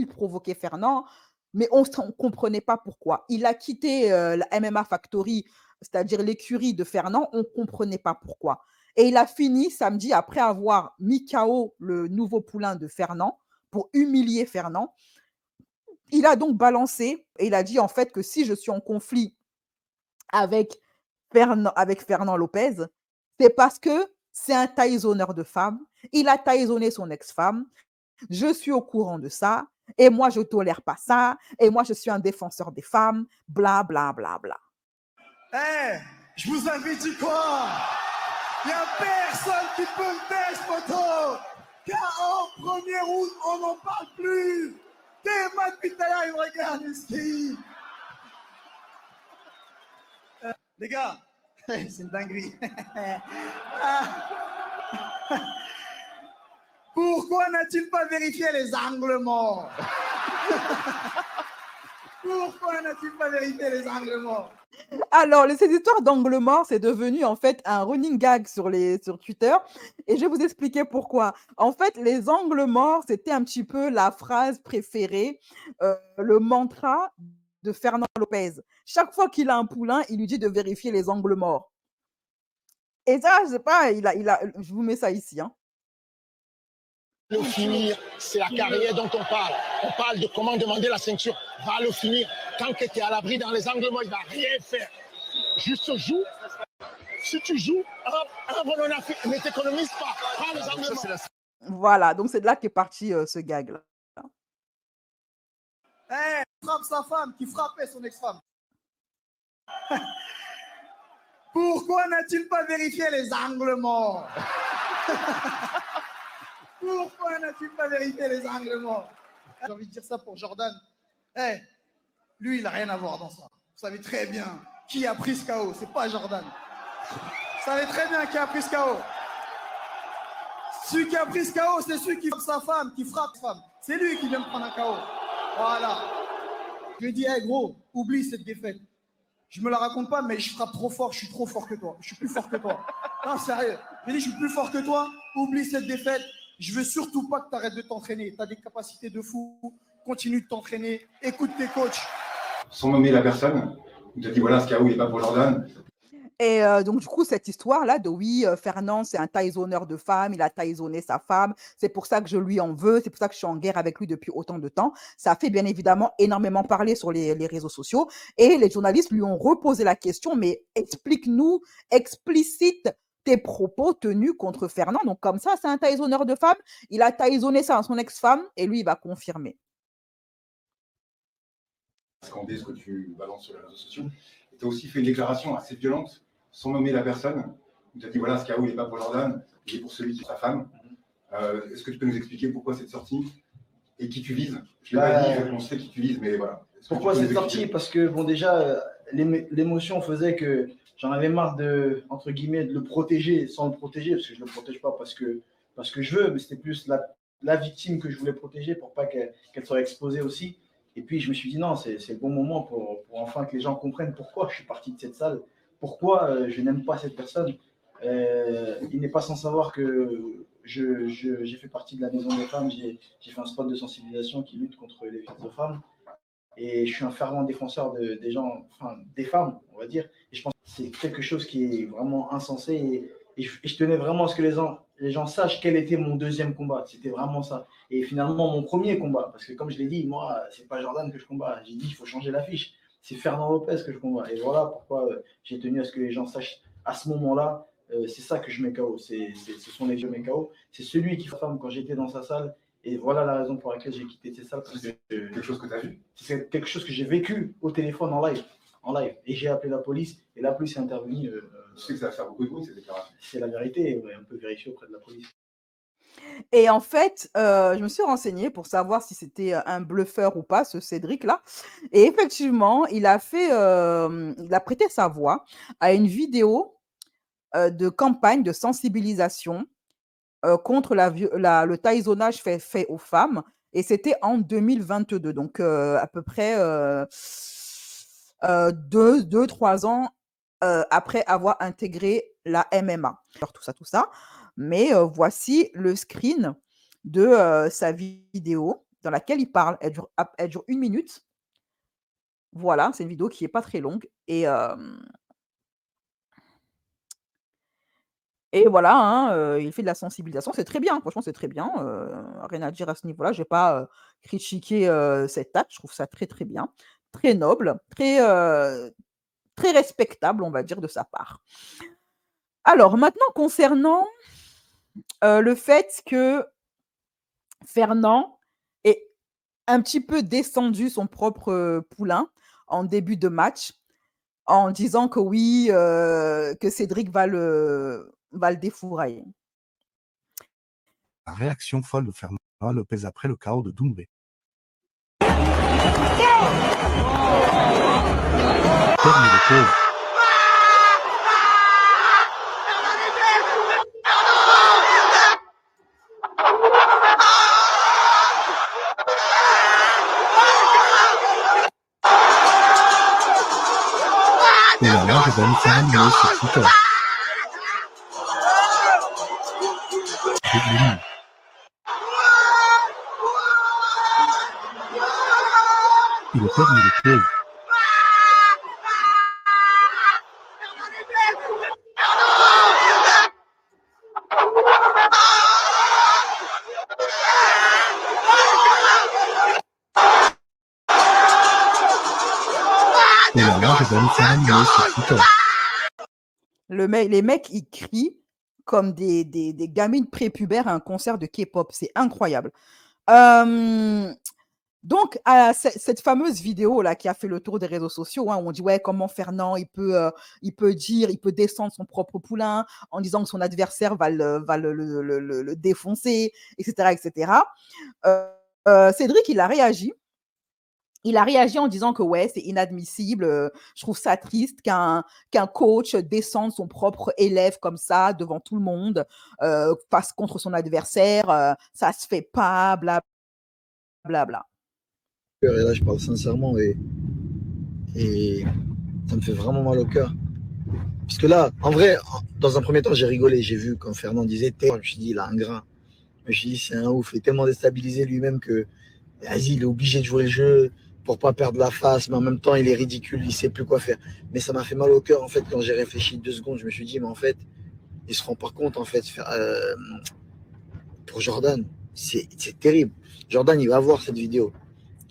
provoquait Fernand, mais on ne comprenait pas pourquoi. Il a quitté la MMA Factory, c'est-à-dire l'écurie de Fernand, on ne comprenait pas pourquoi. Et il a fini samedi, après avoir mis KO le nouveau poulain de Fernand, pour humilier Fernand. Il a donc balancé et il a dit en fait que si je suis en conflit avec Fernand Lopez, c'est parce que c'est un taillonneur de femmes. Il a taillonné son ex-femme. Je suis au courant de ça. Et moi, je ne tolère pas ça. Et moi, je suis un défenseur des femmes. Bla, bla, bla, bla. Hey, je vous avais dit quoi? Il n'y a personne qui peut me tester, photo. Car en premier round, on n'en parle plus. T'es mal pitaya, il me regarde, ici. Les gars, c'est une dinguerie. Pourquoi n'a-t-il pas vérifié les angles morts? Pourquoi n'a-t-il pas vérifié les angles morts? Alors, ces histoires d'angle mort, c'est devenu en fait un running gag sur Twitter. Et je vais vous expliquer pourquoi. En fait, les angles morts, c'était un petit peu la phrase préférée, le mantra de Fernand Lopez. Chaque fois qu'il a un poulain, il lui dit de vérifier les angles morts. Et ça, je sais pas, je vous mets ça ici. Hein. Le finir, c'est la carrière dont on parle. On parle de comment demander la ceinture. Va le finir. Tant que tu es à l'abri dans les angles morts, il ne va rien faire. Juste joue. Si tu joues, ne t'économise pas. Prends les angles morts. Voilà, donc c'est de là qu'est parti ce gag-là. Hey, frappe sa femme qui frappait son ex-femme. Pourquoi n'a-t-il pas vérifié les angles morts? Pourquoi n'a-t-il pas vérifié les angles morts? J'ai envie de dire ça pour Jordan. Hey, lui, il n'a rien à voir dans ça. Vous savez très bien qui a pris ce KO. C'est pas Jordan. Vous savez très bien qui a pris ce KO. Celui qui a pris ce KO, c'est celui qui frappe sa femme, qui frappe sa femme. C'est lui qui vient de prendre un KO. Voilà. Je lui ai dit, hey gros, oublie cette défaite. Je me la raconte pas, mais je frappe trop fort, je suis trop fort que toi. Je suis plus fort que toi. Non, sérieux. Je lui ai dit, je suis plus fort que toi, oublie cette défaite. Je veux surtout pas que tu arrêtes de t'entraîner. Tu as des capacités de fou. Continue de t'entraîner. Écoute tes coachs. Sans nommer la personne, il te dit voilà, ce KO, il n'est pas pour Jordan. Et donc, du coup, cette histoire-là de oui, Fernand, c'est un taisonneur de femmes, il a taisonné sa femme, c'est pour ça que je lui en veux, c'est pour ça que je suis en guerre avec lui depuis autant de temps. Ça a fait bien évidemment énormément parler sur les réseaux sociaux. Et les journalistes lui ont reposé la question, mais explique-nous, explicite tes propos tenus contre Fernand. Donc, comme ça, c'est un taisonneur de femmes, il a taisonné ça à son ex-femme, et lui, il va confirmer. Scander ce que tu balances sur les réseaux sociaux. Tu as aussi fait une déclaration assez violente, sans nommer la personne, où tu as dit voilà, ce KO, il n'est pas pour Jordan, il est pour celui qui est sa femme. Est-ce que tu peux nous expliquer pourquoi cette sortie et qui tu vises? Je ne l'ai pas dit, on sait qui tu vises, mais voilà. Pourquoi cette sortie? Parce que, bon, déjà, l'émotion faisait que j'en avais marre de, entre guillemets, de le protéger sans le protéger, parce que je ne le protège pas parce que je veux, mais c'était plus la victime que je voulais protéger pour pas qu'elle soit exposée aussi. Et puis, je me suis dit, non, c'est le bon moment pour enfin que les gens comprennent pourquoi je suis parti de cette salle, pourquoi je n'aime pas cette personne. Il n'est pas sans savoir que j'ai fait partie de la Maison des femmes, j'ai fait un spot de sensibilisation qui lutte contre les violences aux femmes. Et je suis un fervent défenseur des gens, enfin, des femmes, on va dire. Et je pense que c'est quelque chose qui est vraiment insensé. Et je tenais vraiment à ce que les gens sachent quel était mon deuxième combat. C'était vraiment ça. Et finalement, mon premier combat, parce que comme je l'ai dit, moi, c'est pas Jordan que je combats. J'ai dit, il faut changer l'affiche. C'est Fernand Lopez que je combats. Et voilà pourquoi j'ai tenu à ce que les gens sachent à ce moment-là. C'est ça que je mets KO. Ce sont les vieux mes KO. C'est celui qui fait femme quand j'étais dans sa salle. Et voilà la raison pour laquelle j'ai quitté cette salle. C'est quelque chose que tu as vu? C'est quelque chose que j'ai vécu au téléphone en live. Et j'ai appelé la police. Et la police est intervenue. Je sais que ça va faire beaucoup de bruit, ces déclarations. C'est la vérité. On peut vérifier auprès de la police. Et en fait, je me suis renseignée pour savoir si c'était un bluffeur ou pas, ce Cédric-là. Et effectivement, il a prêté sa voix à une vidéo de campagne de sensibilisation contre le taïsonnage fait aux femmes. Et c'était en 2022, donc à peu près 2-3 ans après avoir intégré la MMA. Alors, tout ça. Mais voici le screen de sa vidéo dans laquelle il parle. Elle dure 1 minute. Voilà, c'est une vidéo qui n'est pas très longue. Et voilà, hein, il fait de la sensibilisation. C'est très bien, franchement, c'est très bien. Rien à dire à ce niveau-là. Je n'ai pas critiqué cet acte. Je trouve ça très, très bien. Très noble, très respectable, on va dire, de sa part. Alors, maintenant, concernant le fait que Fernand ait un petit peu descendu son propre poulain en début de match en disant que oui, que Cédric va le défourailler. La réaction folle de Fernand Lopez après le KO de Doumbé. Et là, je vais me faire un mot sur Twitter. Il est permis de close. Et là, je vais me faire un mot sur Twitter. Les mecs, ils crient comme des gamines prépubères à un concert de K-pop. C'est incroyable. Donc, cette fameuse vidéo là qui a fait le tour des réseaux sociaux, hein, où on dit ouais, comment Fernand il peut descendre son propre poulain en disant que son adversaire va le défoncer, etc., etc. Cédric, il a réagi. Il a réagi en disant que ouais, c'est inadmissible. Je trouve ça triste qu'un coach descende son propre élève comme ça devant tout le monde, face contre son adversaire. Ça se fait pas, bla bla bla. Et là, je parle sincèrement et ça me fait vraiment mal au cœur. Parce que là, en vrai, dans un premier temps, j'ai rigolé. J'ai vu quand Fernand disait je me suis dit, il a un grain. Je me suis dit, c'est un ouf. Il est tellement déstabilisé lui-même que vas-y, il est obligé de jouer le jeu pour pas perdre la face, mais en même temps, il est ridicule, il sait plus quoi faire. Mais ça m'a fait mal au cœur, en fait, quand j'ai réfléchi 2 secondes. Je me suis dit, mais en fait, il se rend pas compte, en fait, pour Jordan, c'est terrible. Jordan, il va voir cette vidéo.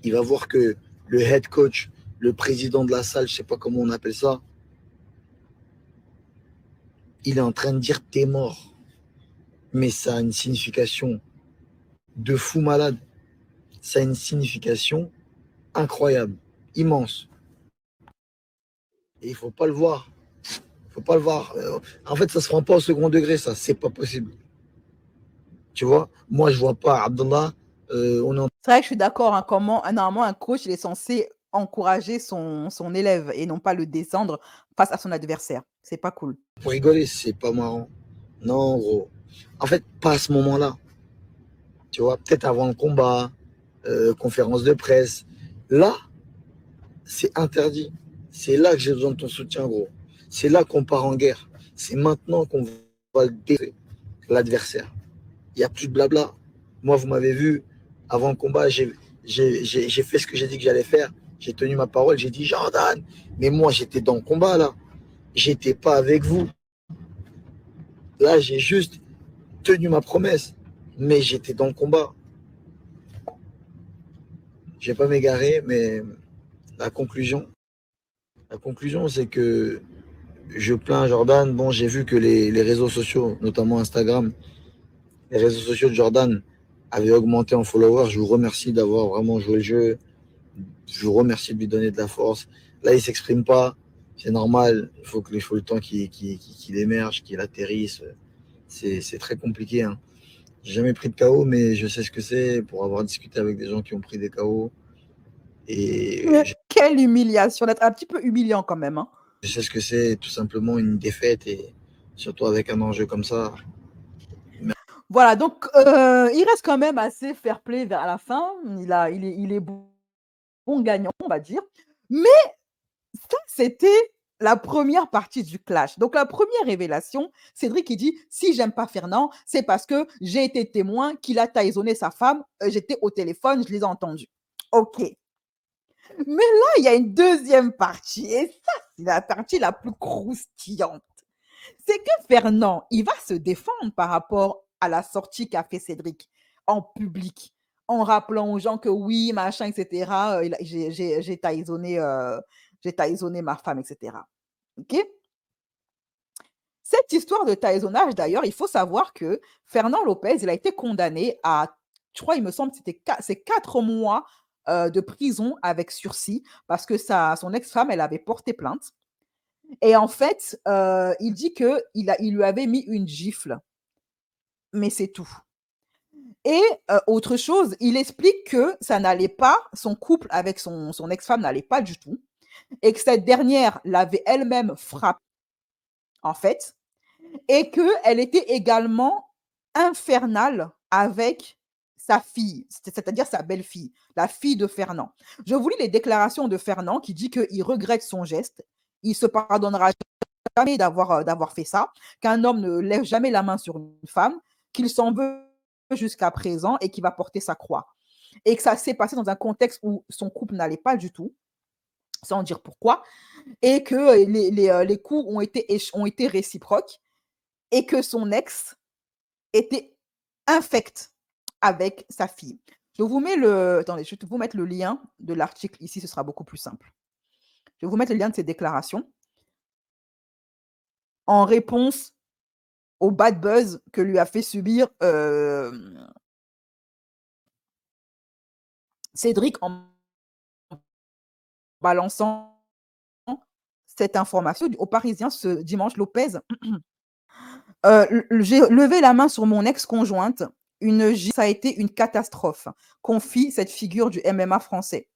Il va voir que le head coach, le président de la salle, je sais pas comment on appelle ça, il est en train de dire t'es mort. Mais ça a une signification de fou malade. Ça a une signification incroyable, immense. Et il faut pas le voir. Faut pas le voir. En fait, ça se rend pas au second degré, ça. C'est pas possible. Tu vois, moi, je vois pas Abdallah. On est en... C'est vrai que je suis d'accord. Hein, comment normalement un coach il est censé encourager son élève et non pas le descendre face à son adversaire. C'est pas cool. Pour rigoler, c'est pas marrant. Non, gros. En fait, pas à ce moment-là. Tu vois, peut-être avant le combat, conférence de presse. Là, c'est interdit. C'est là que j'ai besoin de ton soutien, gros. C'est là qu'on part en guerre. C'est maintenant qu'on va détruire l'adversaire. Il n'y a plus de blabla. Moi, vous m'avez vu, avant le combat, j'ai fait ce que j'ai dit que j'allais faire. J'ai tenu ma parole, j'ai dit Jordan. Mais moi, j'étais dans le combat, là. J'étais pas avec vous. Là, j'ai juste tenu ma promesse. Mais j'étais dans le combat. Je vais pas m'égarer, mais la conclusion, c'est que je plains Jordan. Bon, j'ai vu que les réseaux sociaux, notamment Instagram, les réseaux sociaux de Jordan avaient augmenté en followers. Je vous remercie d'avoir vraiment joué le jeu. Je vous remercie de lui donner de la force. Là, il ne s'exprime pas. C'est normal. Il faut le temps qu'il émerge, qu'il atterrisse. C'est très compliqué. Hein. J'ai jamais pris de KO, mais je sais ce que c'est pour avoir discuté avec des gens qui ont pris des KO. Et quelle humiliation, d'être un petit peu humiliant quand même. Hein. Je sais ce que c'est, tout simplement une défaite, et surtout avec un enjeu comme ça. Voilà, donc il reste quand même assez fair play vers la fin. Il est bon gagnant, on va dire. Mais ça, c'était la première partie du clash. Donc, la première révélation, Cédric, il dit, si j'aime pas Fernand, c'est parce que j'ai été témoin qu'il a taïsonné sa femme. J'étais au téléphone, je les ai entendus. OK. Mais là, il y a une deuxième partie. Et ça, c'est la partie la plus croustillante. C'est que Fernand, il va se défendre par rapport à la sortie qu'a fait Cédric en public, en rappelant aux gens que oui, machin, etc., j'ai taïsonné ma femme, etc. OK? Cette histoire de taïsonnage, d'ailleurs, il faut savoir que Fernand Lopez, il a été condamné à, je crois, il me semble que c'est 4 mois de prison avec sursis parce que son ex-femme, elle avait porté plainte. Et en fait, il dit qu'il lui avait mis une gifle. Mais c'est tout. Et autre chose, il explique que ça n'allait pas, son couple avec son ex-femme n'allait pas du tout, et que cette dernière l'avait elle-même frappé, en fait, et qu'elle était également infernale avec sa fille, c'est-à-dire sa belle-fille, la fille de Fernand. Je vous lis les déclarations de Fernand qui dit qu'il regrette son geste, il se pardonnera jamais d'avoir fait ça, qu'un homme ne lève jamais la main sur une femme, qu'il s'en veut jusqu'à présent et qu'il va porter sa croix. Et que ça s'est passé dans un contexte où son couple n'allait pas du tout, sans dire pourquoi, et que les coups ont été réciproques, et que son ex était infect avec sa fille. Je vous mets attendez, je vais vous mettre le lien de l'article ici, ce sera beaucoup plus simple. Je vais vous mettre le lien de ses déclarations en réponse au bad buzz que lui a fait subir Cédric en balançant cette information au Parisien ce dimanche. Lopez, j'ai levé la main sur mon ex-conjointe. Ça a été une catastrophe, confie cette figure du MMA français.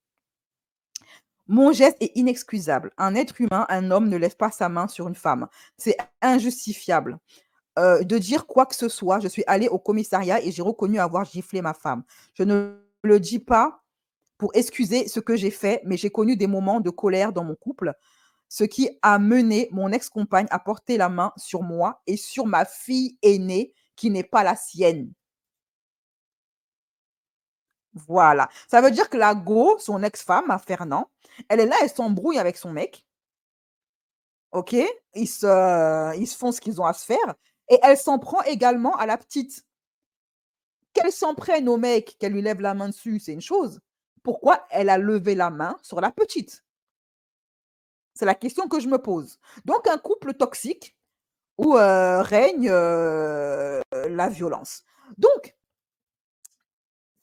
Mon geste est inexcusable. Un être humain, un homme ne lève pas sa main sur une femme. C'est injustifiable. De dire quoi que ce soit, je suis allée au commissariat et j'ai reconnu avoir giflé ma femme. Je ne le dis pas pour excuser ce que j'ai fait, mais j'ai connu des moments de colère dans mon couple, ce qui a mené mon ex-compagne à porter la main sur moi et sur ma fille aînée qui n'est pas la sienne. Voilà. Ça veut dire que la go, son ex-femme, à Fernand, elle est là, elle s'embrouille avec son mec. OK? Ils se font ce qu'ils ont à se faire et elle s'en prend également à la petite. Qu'elle s'en prenne au mec, qu'elle lui lève la main dessus, c'est une chose. Pourquoi elle a levé la main sur la petite? C'est la question que je me pose. Donc un couple toxique où, règne, la violence. Donc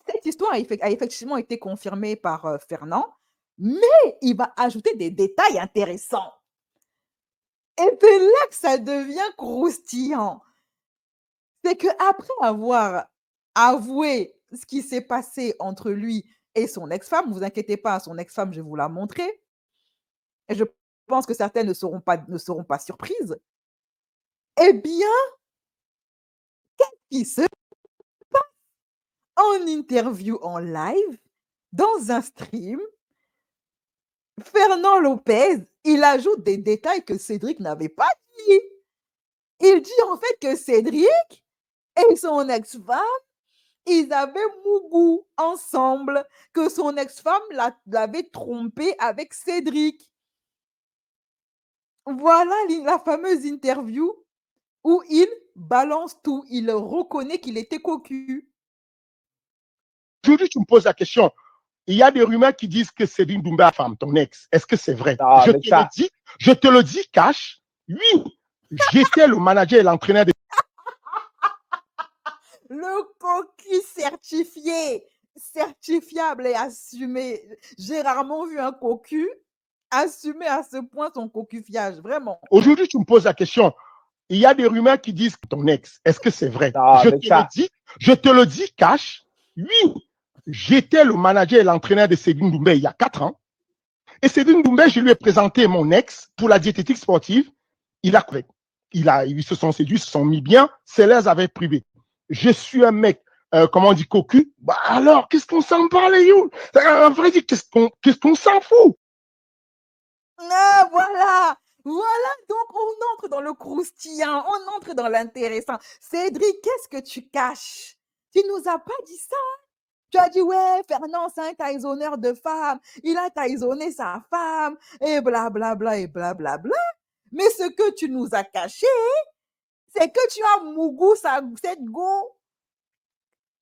cette histoire a effectivement été confirmée par, Fernand, mais il va ajouter des détails intéressants et c'est là que ça devient croustillant. C'est qu'après avoir avoué ce qui s'est passé entre lui et son ex-femme, vous inquiétez pas, son ex-femme, je vais vous la montrer et je pense que certaines ne seront pas surprises. Eh bien, il se passe en interview en live, dans un stream, Fernand Lopez, il ajoute des détails que Cédric n'avait pas dit. Il dit en fait que Cédric et son ex-femme, ils avaient mougou ensemble, que son ex-femme l'avait trompé avec Cédric. Voilà la fameuse interview où il balance tout, il reconnaît qu'il était cocu. Aujourd'hui, tu me poses la question. Il y a des rumeurs qui disent que Céline Doumbé a femme, ton ex. Est-ce que c'est vrai? Je te le dis, cash. Oui, j'étais le manager et l'entraîneur de... Le cocu certifié, certifiable et assumé. J'ai rarement vu un cocu assumer à ce point son cocufiage, vraiment. Aujourd'hui, tu me poses la question. Il y a des rumeurs qui disent que ton ex. Est-ce que c'est vrai? Je te le dis, cash. Oui, j'étais le manager et l'entraîneur de Céline Doumbé il y a 4 ans. Et Céline Doumbé, je lui ai présenté mon ex pour la diététique sportive. Ils se sont séduits, ils se sont mis bien. C'est les avait privés. Je suis un mec, comment on dit, cocu. Bah alors, qu'est-ce qu'on s'en parle, you? En vrai, qu'est-ce qu'on s'en fout? Ah, voilà. Voilà, donc on entre dans le croustillant, on entre dans l'intéressant. Cédric, qu'est-ce que tu caches? Tu nous as pas dit ça? Tu as dit, ouais, Fernand, c'est un taisonneur de femmes. Il a taisonné sa femme, et blablabla, et blablabla. Mais ce que tu nous as caché, c'est que tu as mougou cette go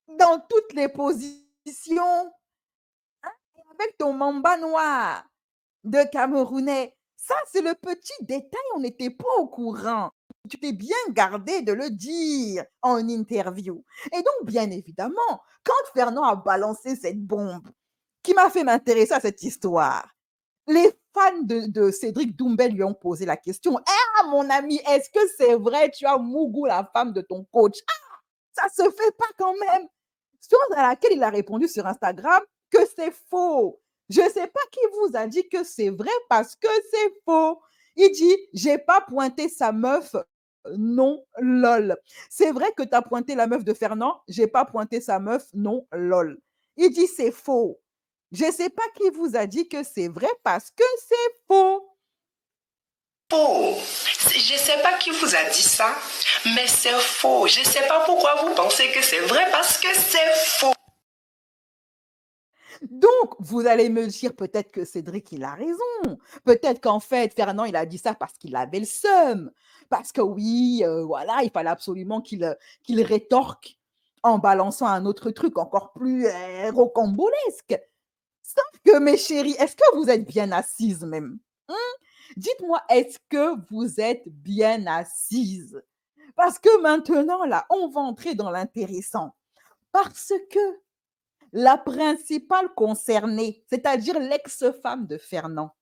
dans toutes les positions. Hein, avec ton mamba noir de Camerounais. Ça, c'est le petit détail, on n'était pas au courant. Tu t'es bien gardé de le dire en interview. Et donc, bien évidemment, quand Fernand a balancé cette bombe qui m'a fait m'intéresser à cette histoire, les fans de Cédric Doumbé lui ont posé la question. Ah, mon ami, est-ce que c'est vrai, tu as mougou la femme de ton coach? Ah, ça se fait pas quand même. Chose à laquelle il a répondu sur Instagram que c'est faux. Je ne sais pas qui vous a dit que c'est vrai parce que c'est faux. Il dit, j'ai pas pointé sa meuf, non, lol. C'est vrai que tu as pointé la meuf de Fernand, j'ai pas pointé sa meuf, non, lol. Il dit, c'est faux. Je ne sais pas qui vous a dit que c'est vrai parce que c'est faux. Faux. Je ne sais pas qui vous a dit ça, mais c'est faux. Je ne sais pas pourquoi vous pensez que c'est vrai parce que c'est faux. Donc, vous allez me dire peut-être que Cédric, il a raison. Peut-être qu'en fait, Fernand, il a dit ça parce qu'il avait le seum. Parce que oui, voilà, il fallait absolument qu'il rétorque en balançant un autre truc encore plus rocambolesque. Sauf que, mes chéris, est-ce que vous êtes bien assises même? Dites-moi, est-ce que vous êtes bien assises? Parce que maintenant, là, on va entrer dans l'intéressant. Parce que la principale concernée, c'est-à-dire l'ex-femme de Fernand,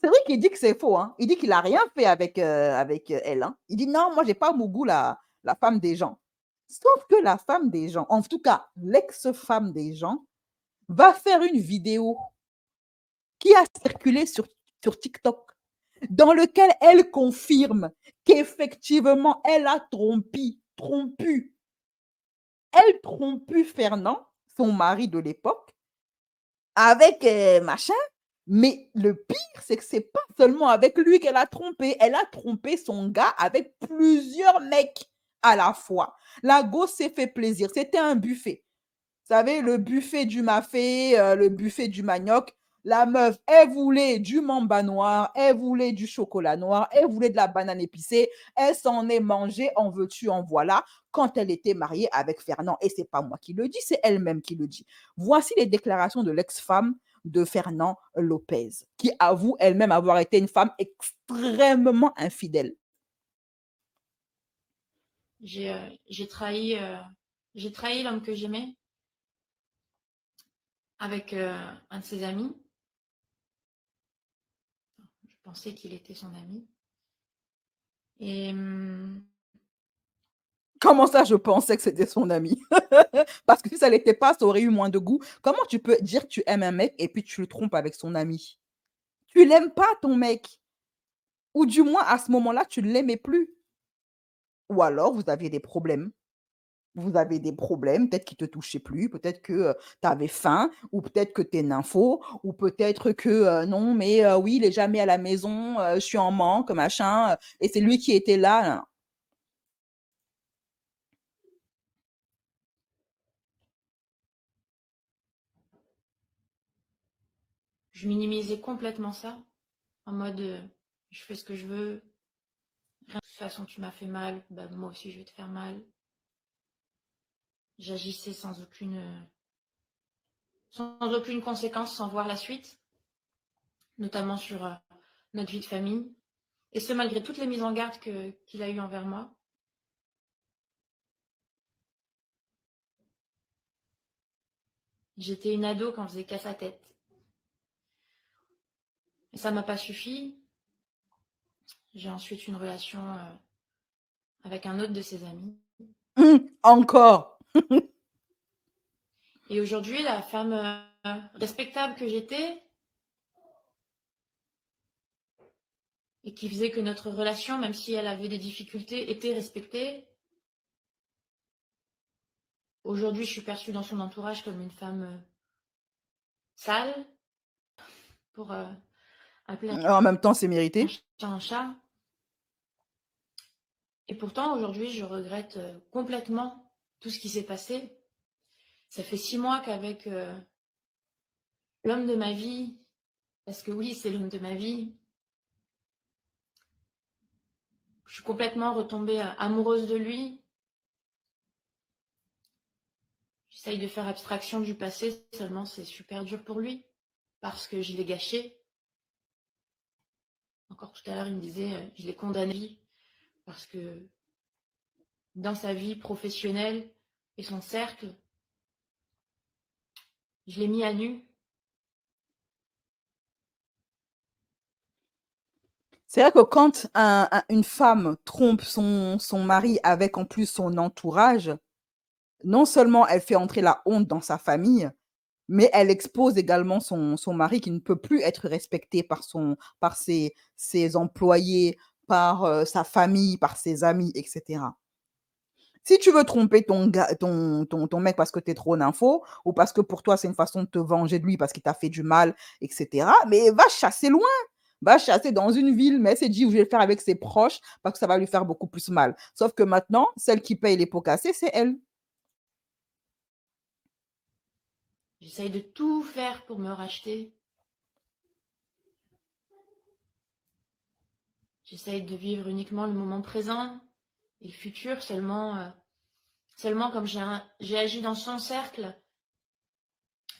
c'est vrai qu'il dit que c'est faux. Hein. Il dit qu'il n'a rien fait avec elle. Hein. Il dit non, moi, je n'ai pas mougou la femme des gens. Sauf que la femme des gens, en tout cas, l'ex-femme des gens, va faire une vidéo qui a circulé sur TikTok, dans lequel elle confirme qu'effectivement, elle a trompu Fernand, son mari de l'époque, avec machin. Mais le pire, c'est que c'est pas seulement avec lui qu'elle a trompé. Elle a trompé son gars avec plusieurs mecs à la fois. La gosse s'est fait plaisir. C'était un buffet. savez, le buffet du mafé, le buffet du manioc. La meuf, elle voulait du mamba noir, elle voulait du chocolat noir, elle voulait de la banane épicée. Elle s'en est mangée, en veux-tu, en voilà, quand elle était mariée avec Fernand. Et c'est pas moi qui le dis, c'est elle-même qui le dit. Voici les déclarations de l'ex-femme de Fernand Lopez, qui avoue elle-même avoir été une femme extrêmement infidèle. J'ai trahi l'homme que j'aimais avec un de ses amis. Je pensais qu'il était son ami. Et Comment ça, je pensais que c'était son ami? Parce que si ça ne l'était pas, ça aurait eu moins de goût. Comment tu peux dire que tu aimes un mec et puis tu le trompes avec son ami? Tu l'aimes pas, ton mec. Ou du moins, à ce moment-là, tu ne l'aimais plus. Ou alors, vous aviez des problèmes. Vous avez des problèmes, peut-être qu'il ne te touchait plus, peut-être que tu avais faim, ou peut-être que tu es nympho, ou peut-être que non, mais oui, il n'est jamais à la maison, je suis en manque, machin, et c'est lui qui était là. je minimisais complètement ça, en mode je fais ce que je veux. De toute façon, tu m'as fait mal, bah, moi aussi je vais te faire mal. J'agissais sans aucune conséquence, sans voir la suite, notamment sur notre vie de famille. Et ce, malgré toutes les mises en garde qu'il a eues envers moi. J'étais une ado quand on faisait qu'à sa tête. Et ça m'a pas suffi. J'ai ensuite une relation avec un autre de ses amis. Encore. Et aujourd'hui, la femme respectable que j'étais, et qui faisait que notre relation, même si elle avait des difficultés, était respectée. Aujourd'hui, je suis perçue dans son entourage comme une femme sale, pour appeler En même temps, c'est mérité. un chat. Et pourtant, aujourd'hui, je regrette complètement tout ce qui s'est passé. Ça fait 6 mois qu'avec l'homme de ma vie, parce que oui, c'est l'homme de ma vie, je suis complètement retombée amoureuse de lui. J'essaye de faire abstraction du passé, seulement c'est super dur pour lui, parce que je l'ai gâché. Encore tout à l'heure, il me disait, je l'ai condamné, parce que dans sa vie professionnelle et son cercle, je l'ai mis à nu. C'est vrai que quand une femme trompe son mari avec en plus son entourage, non seulement elle fait entrer la honte dans sa famille, mais elle expose également son mari qui ne peut plus être respecté par ses employés, par sa famille, par ses amis, etc. Si tu veux tromper ton mec parce que tu es trop nympho ou parce que pour toi, c'est une façon de te venger de lui parce qu'il t'a fait du mal, etc., mais va chasser loin. Va chasser dans une ville, mais elle s'est dit, je vais le faire avec ses proches parce que ça va lui faire beaucoup plus mal. Sauf que maintenant, celle qui paye les pots cassés, c'est elle. J'essaye de tout faire pour me racheter. J'essaye de vivre uniquement le moment présent et le futur seulement comme j'ai agi dans son cercle.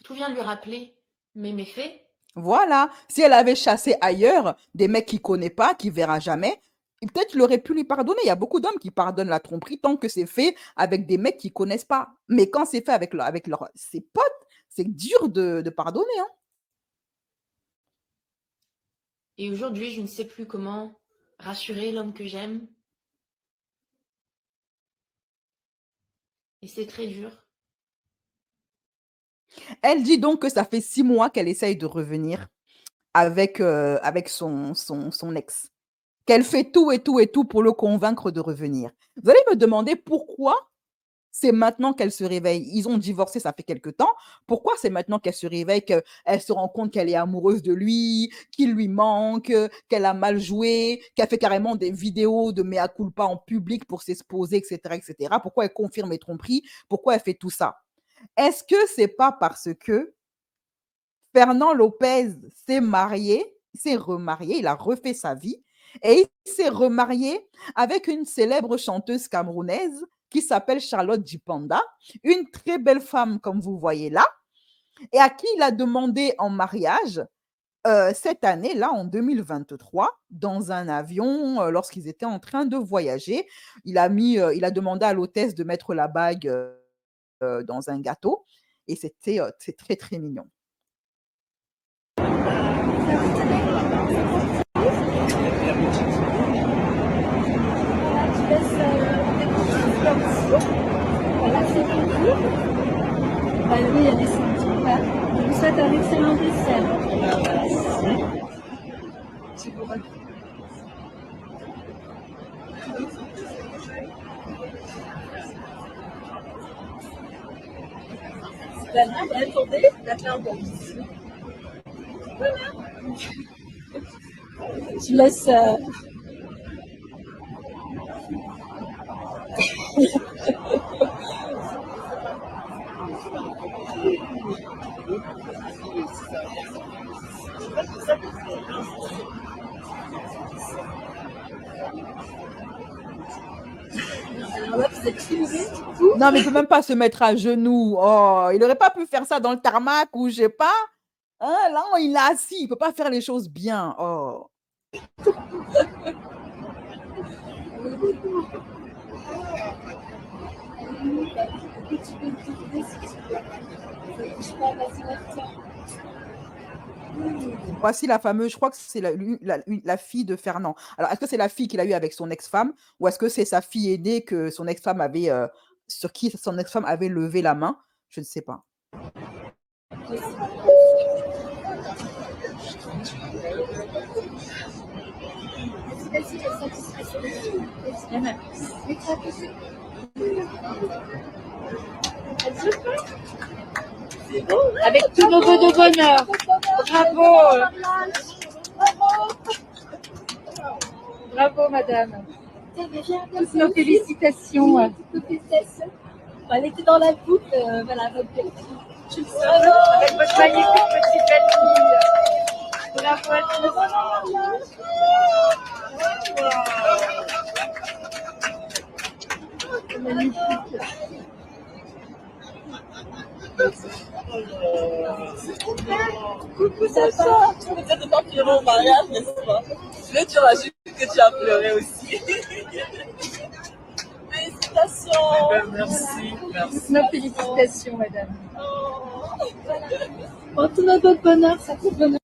Tout vient de lui rappeler mes méfaits. Voilà. Si elle avait chassé ailleurs des mecs qu'il ne connaît pas, qu'il ne verra jamais, peut-être qu'il aurait pu lui pardonner. Il y a beaucoup d'hommes qui pardonnent la tromperie tant que c'est fait avec des mecs qu'ils ne connaissent pas. Mais quand c'est fait avec ses potes, c'est dur de pardonner. Hein. Et aujourd'hui, je ne sais plus comment rassurer l'homme que j'aime. Et c'est très dur. Elle dit donc que ça fait 6 mois qu'elle essaye de revenir avec son ex. Qu'elle fait tout et tout et tout pour le convaincre de revenir. Vous allez me demander pourquoi c'est maintenant qu'elle se réveille. Ils ont divorcé, ça fait quelque temps. Pourquoi c'est maintenant qu'elle se réveille, qu'elle se rend compte qu'elle est amoureuse de lui, qu'il lui manque, qu'elle a mal joué, qu'elle fait carrément des vidéos de mea culpa en public pour s'exposer, etc., etc. Pourquoi elle confirme les tromperies? Pourquoi elle fait tout ça? Est-ce que c'est pas parce que Fernand Lopez s'est marié, s'est remarié, il a refait sa vie et il s'est remarié avec une célèbre chanteuse camerounaise qui s'appelle Charlotte Djipanda, une très belle femme comme vous voyez là, et à qui il a demandé en mariage cette année, là, en 2023, dans un avion, lorsqu'ils étaient en train de voyager. Il a demandé à l'hôtesse de mettre la bague dans un gâteau et c'est très, très mignon. Voilà, c'est tout. Oui, elle est sympa. Je vous souhaite un excellent dessert. C'est pour elle. Attendez, attendez. Voilà. Je laisse. Alors là, vous êtes filmé, du coup. Non, mais il peut même pas se mettre à genoux. Oh, il aurait pas pu faire ça dans le tarmac ou je sais pas. Hein, là, il est assis, il peut pas faire les choses bien. Oh. Voici la fameuse, je crois que c'est la fille de Fernand. Alors, est-ce que c'est la fille qu'il a eue avec son ex-femme ou est-ce que c'est sa fille aînée que son ex-femme avait, sur qui son ex-femme avait levé la main? Je ne sais pas. Avec tous vos vœux de bonheur. Bravo. Bravo, madame. Toutes nos félicitations. Elle était dans la boucle, voilà, votre belle fille. Avec votre magnifique petite belle fille. Bravo à tous. Magnifique. Coucou, ça va? Tu me disais de pas pleurer au mariage, n'est-ce pas? Mais tu rajoutes que tu as pleuré aussi. Félicitations! Merci, merci. Nos félicitations, madame. Bon, tout notre bonheur, ça fait bonheur.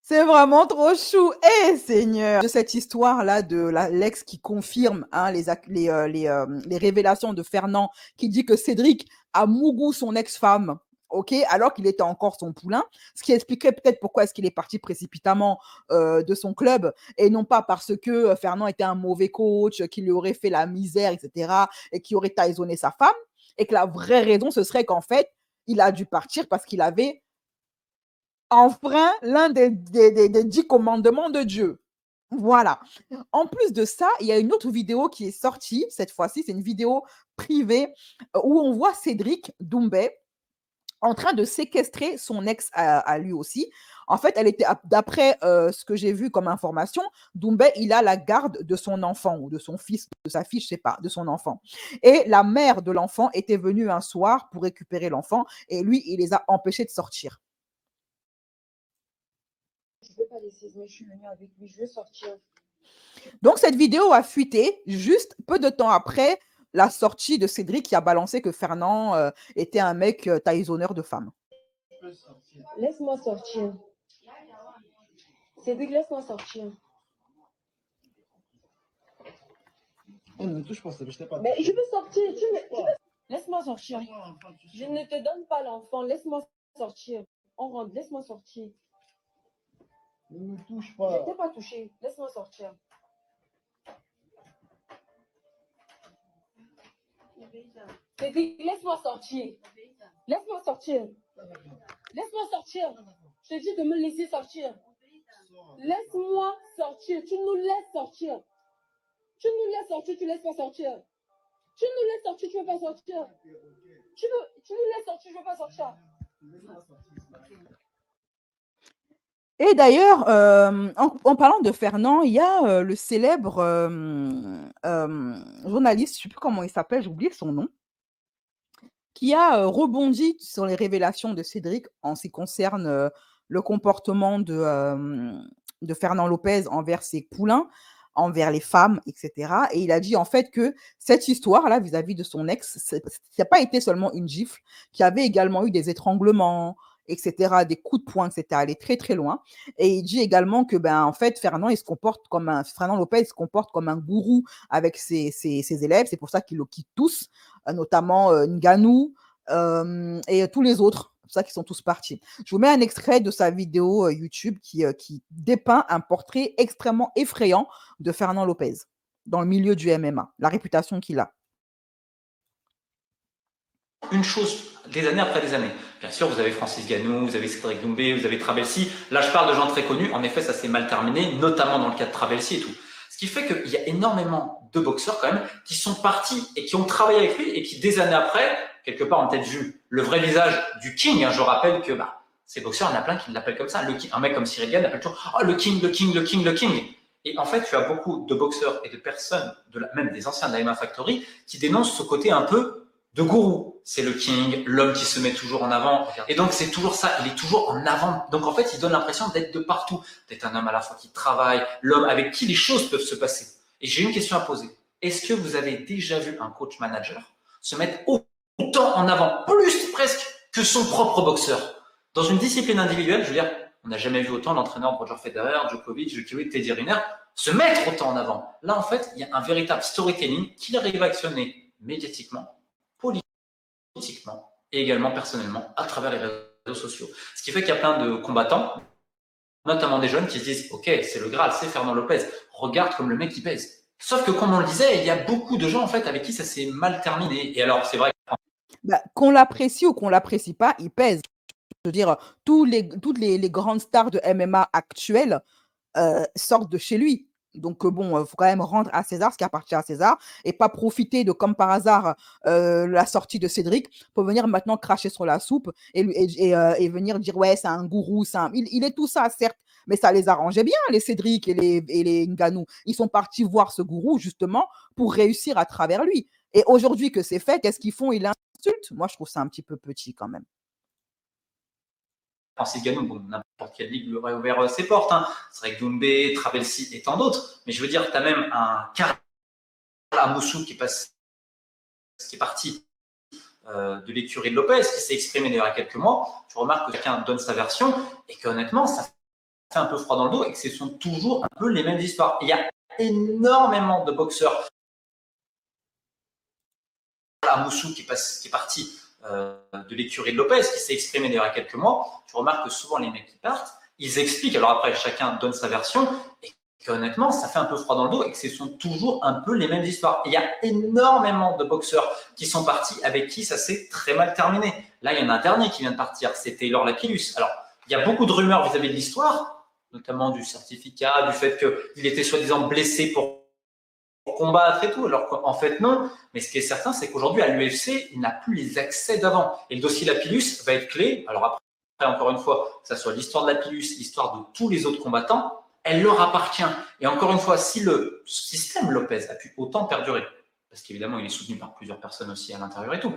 C'est vraiment trop chou. Eh, Seigneur! De cette histoire-là de l'ex qui confirme hein, les révélations de Fernand, qui dit que Cédric a mougou son ex-femme, ok, alors qu'il était encore son poulain, ce qui expliquerait peut-être pourquoi est-ce qu'il est parti précipitamment de son club, et non pas parce que Fernand était un mauvais coach, qu'il lui aurait fait la misère, etc., et qu'il aurait taïsonné sa femme, et que la vraie raison, ce serait qu'en fait, il a dû partir parce qu'il avait enfreint l'un des 10 commandements de Dieu. Voilà. En plus de ça, il y a une autre vidéo qui est sortie, cette fois-ci, c'est une vidéo privée où on voit Cédric Doumbé en train de séquestrer son ex à lui aussi. En fait, elle était, d'après ce que j'ai vu comme information, Doumbé, il a la garde de son enfant ou de son fils, de sa fille, je sais pas, de son enfant. Et la mère de l'enfant était venue un soir pour récupérer l'enfant et lui, il les a empêchés de sortir. Je ne vais pas laisser, mais je suis venue avec lui, je veux sortir. Donc, cette vidéo a fuité juste peu de temps après la sortie de Cédric qui a balancé que Fernand était un mec taïsonneur de femmes. Laisse-moi sortir. Cédric, laisse-moi sortir. On ne me touche pas, je t'ai pas. Mais je veux sortir. Laisse-moi sortir. Je ne te donne pas l'enfant. Laisse-moi sortir. On rentre. Laisse-moi sortir. Ne me touche Je pas. ne t'ai pas touché. Laisse-moi sortir. Cédric, laisse-moi sortir. Laisse-moi sortir. Laisse-moi sortir. Je te dis de me laisser sortir. Laisse-moi sortir. Tu nous laisses sortir. Tu nous laisses sortir. Tu laisses-moi sortir. Tu nous laisses sortir, tu ne veux pas sortir. Tu nous laisses sortir, je ne veux pas sortir. Et d'ailleurs, en parlant de Fernand, il y a le célèbre journaliste, je ne sais plus comment il s'appelle, j'ai oublié son nom, qui a rebondi sur les révélations de Cédric en ce qui concerne le comportement de Fernand Lopez envers ses poulains, envers les femmes, etc. Et il a dit en fait que cette histoire-là, vis-à-vis de son ex, ça n'a pas été seulement une gifle, qu'il y avait également eu des étranglements, etc., des coups de poing, que c'était allé très très loin. Et il dit également que en fait, Fernand Lopez se comporte comme un gourou avec ses élèves. C'est pour ça qu'il le quitte tous, notamment Ngannou et tous les autres. C'est pour ça qu'ils sont tous partis. Je vous mets un extrait de sa vidéo YouTube qui dépeint un portrait extrêmement effrayant de Fernand Lopez dans le milieu du MMA, la réputation qu'il a. Une chose des années après des années. Bien sûr, vous avez Francis Ngannou, vous avez Cédric Doumbé, vous avez Trabelsi. Là, je parle de gens très connus. En effet, ça s'est mal terminé, notamment dans le cas de Trabelsi et tout. Ce qui fait qu'il y a énormément de boxeurs quand même qui sont partis et qui ont travaillé avec lui et qui, des années après, quelque part, ont peut-être vu le vrai visage du King. Je rappelle que ces boxeurs, il y en a plein qui l'appellent comme ça. Un mec comme Cyril Gane l'appelle toujours « Oh, le King, le King, le King, le King ». Et en fait, tu as beaucoup de boxeurs et de personnes, même des anciens de la MMA Factory, qui dénoncent ce côté un peu de gourou. C'est le king, l'homme qui se met toujours en avant. Et donc, c'est toujours ça. Il est toujours en avant. Donc, en fait, il donne l'impression d'être de partout, d'être un homme à la fois qui travaille, l'homme avec qui les choses peuvent se passer. Et j'ai une question à poser. Est-ce que vous avez déjà vu un coach manager se mettre autant en avant, plus presque que son propre boxeur? Dans une discipline individuelle, je veux dire, on n'a jamais vu autant l'entraîneur de Roger Federer, Djokovic, Teddy Riner se mettre autant en avant. Là, en fait, il y a un véritable storytelling qu'il arrive à actionner médiatiquement, politiquement et également personnellement à travers les réseaux sociaux. Ce qui fait qu'il y a plein de combattants, notamment des jeunes, qui se disent « Ok, c'est le Graal, c'est Fernand Lopez. Regarde comme le mec il pèse. » Sauf que, comme on le disait, il y a beaucoup de gens en fait avec qui ça s'est mal terminé. Et alors, c'est vrai qu'on l'apprécie ou qu'on l'apprécie pas, il pèse. Je veux dire, toutes les grandes stars de MMA actuelles sortent de chez lui. Donc, bon, il faut quand même rendre à César ce qui appartient à César et pas profiter de, comme par hasard, la sortie de Cédric pour venir maintenant cracher sur la soupe et venir dire, ouais, c'est un gourou. Il est tout ça, certes, mais ça les arrangeait bien, les Cédric et les Ngannou. Ils sont partis voir ce gourou, justement, pour réussir à travers lui. Et aujourd'hui que c'est fait, qu'est-ce qu'ils font? Ils l'insultent. Moi, je trouve ça un petit peu petit quand même. Francis Ngannou, bon, n'importe quelle ligue lui aurait ouvert ses portes. Cédric Doumbé, Trabelsi et tant d'autres. Mais je veux dire, tu as même un Karl Amoussou qui est parti de l'écurie de Lopez, qui s'est exprimé il y a quelques mois. Tu remarques que chacun donne sa version et qu'honnêtement, ça fait un peu froid dans le dos et que ce sont toujours un peu les mêmes histoires. Il y a énormément de boxeurs. Amoussou qui est parti de l'écurie de Lopez, qui s'est exprimé il y a quelques mois. Tu remarques que souvent les mecs qui partent, ils expliquent, alors après chacun donne sa version, et qu'honnêtement ça fait un peu froid dans le dos et que ce sont toujours un peu les mêmes histoires. Il y a énormément de boxeurs qui sont partis avec qui ça s'est très mal terminé. Là, il y en a un dernier qui vient de partir, c'est Taylor Lapillus. Alors, il y a beaucoup de rumeurs vis-à-vis de l'histoire, notamment du certificat, du fait qu'il était soi-disant blessé pour combattre et tout, alors qu'en fait non. Mais ce qui est certain, c'est qu'aujourd'hui à l'UFC, il n'a plus les accès d'avant. Et le dossier Lapillus va être clé. Alors après, encore une fois, que ce soit l'histoire de Lapillus, l'histoire de tous les autres combattants, elle leur appartient. Et encore une fois, si le système Lopez a pu autant perdurer, parce qu'évidemment il est soutenu par plusieurs personnes aussi à l'intérieur et tout,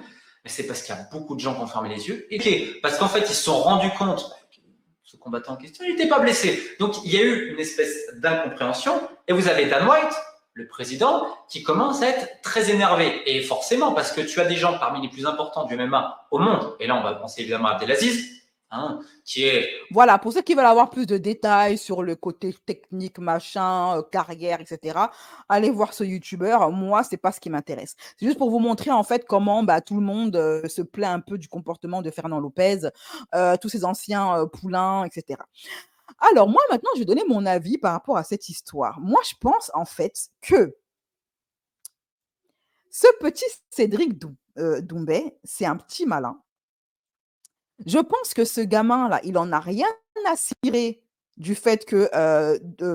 mais c'est parce qu'il y a beaucoup de gens qui ont fermé les yeux, et parce qu'en fait ils se sont rendus compte que ce combattant en question, il n'était pas blessé. Donc il y a eu une espèce d'incompréhension, et vous avez Dan White, le président, qui commence à être très énervé. Et forcément, parce que tu as des gens parmi les plus importants du MMA au monde, et là on va penser évidemment à Abdelaziz, qui est... Voilà, pour ceux qui veulent avoir plus de détails sur le côté technique, machin, carrière, etc., allez voir ce YouTuber. Moi, c'est pas ce qui m'intéresse. C'est juste pour vous montrer en fait comment tout le monde se plaint un peu du comportement de Fernand Lopez, tous ces anciens poulains, etc. Alors, moi, maintenant, je vais donner mon avis par rapport à cette histoire. Moi, je pense, en fait, que ce petit Cédric Doumbé, c'est un petit malin. Je pense que ce gamin-là, il n'en a rien à cirer du fait que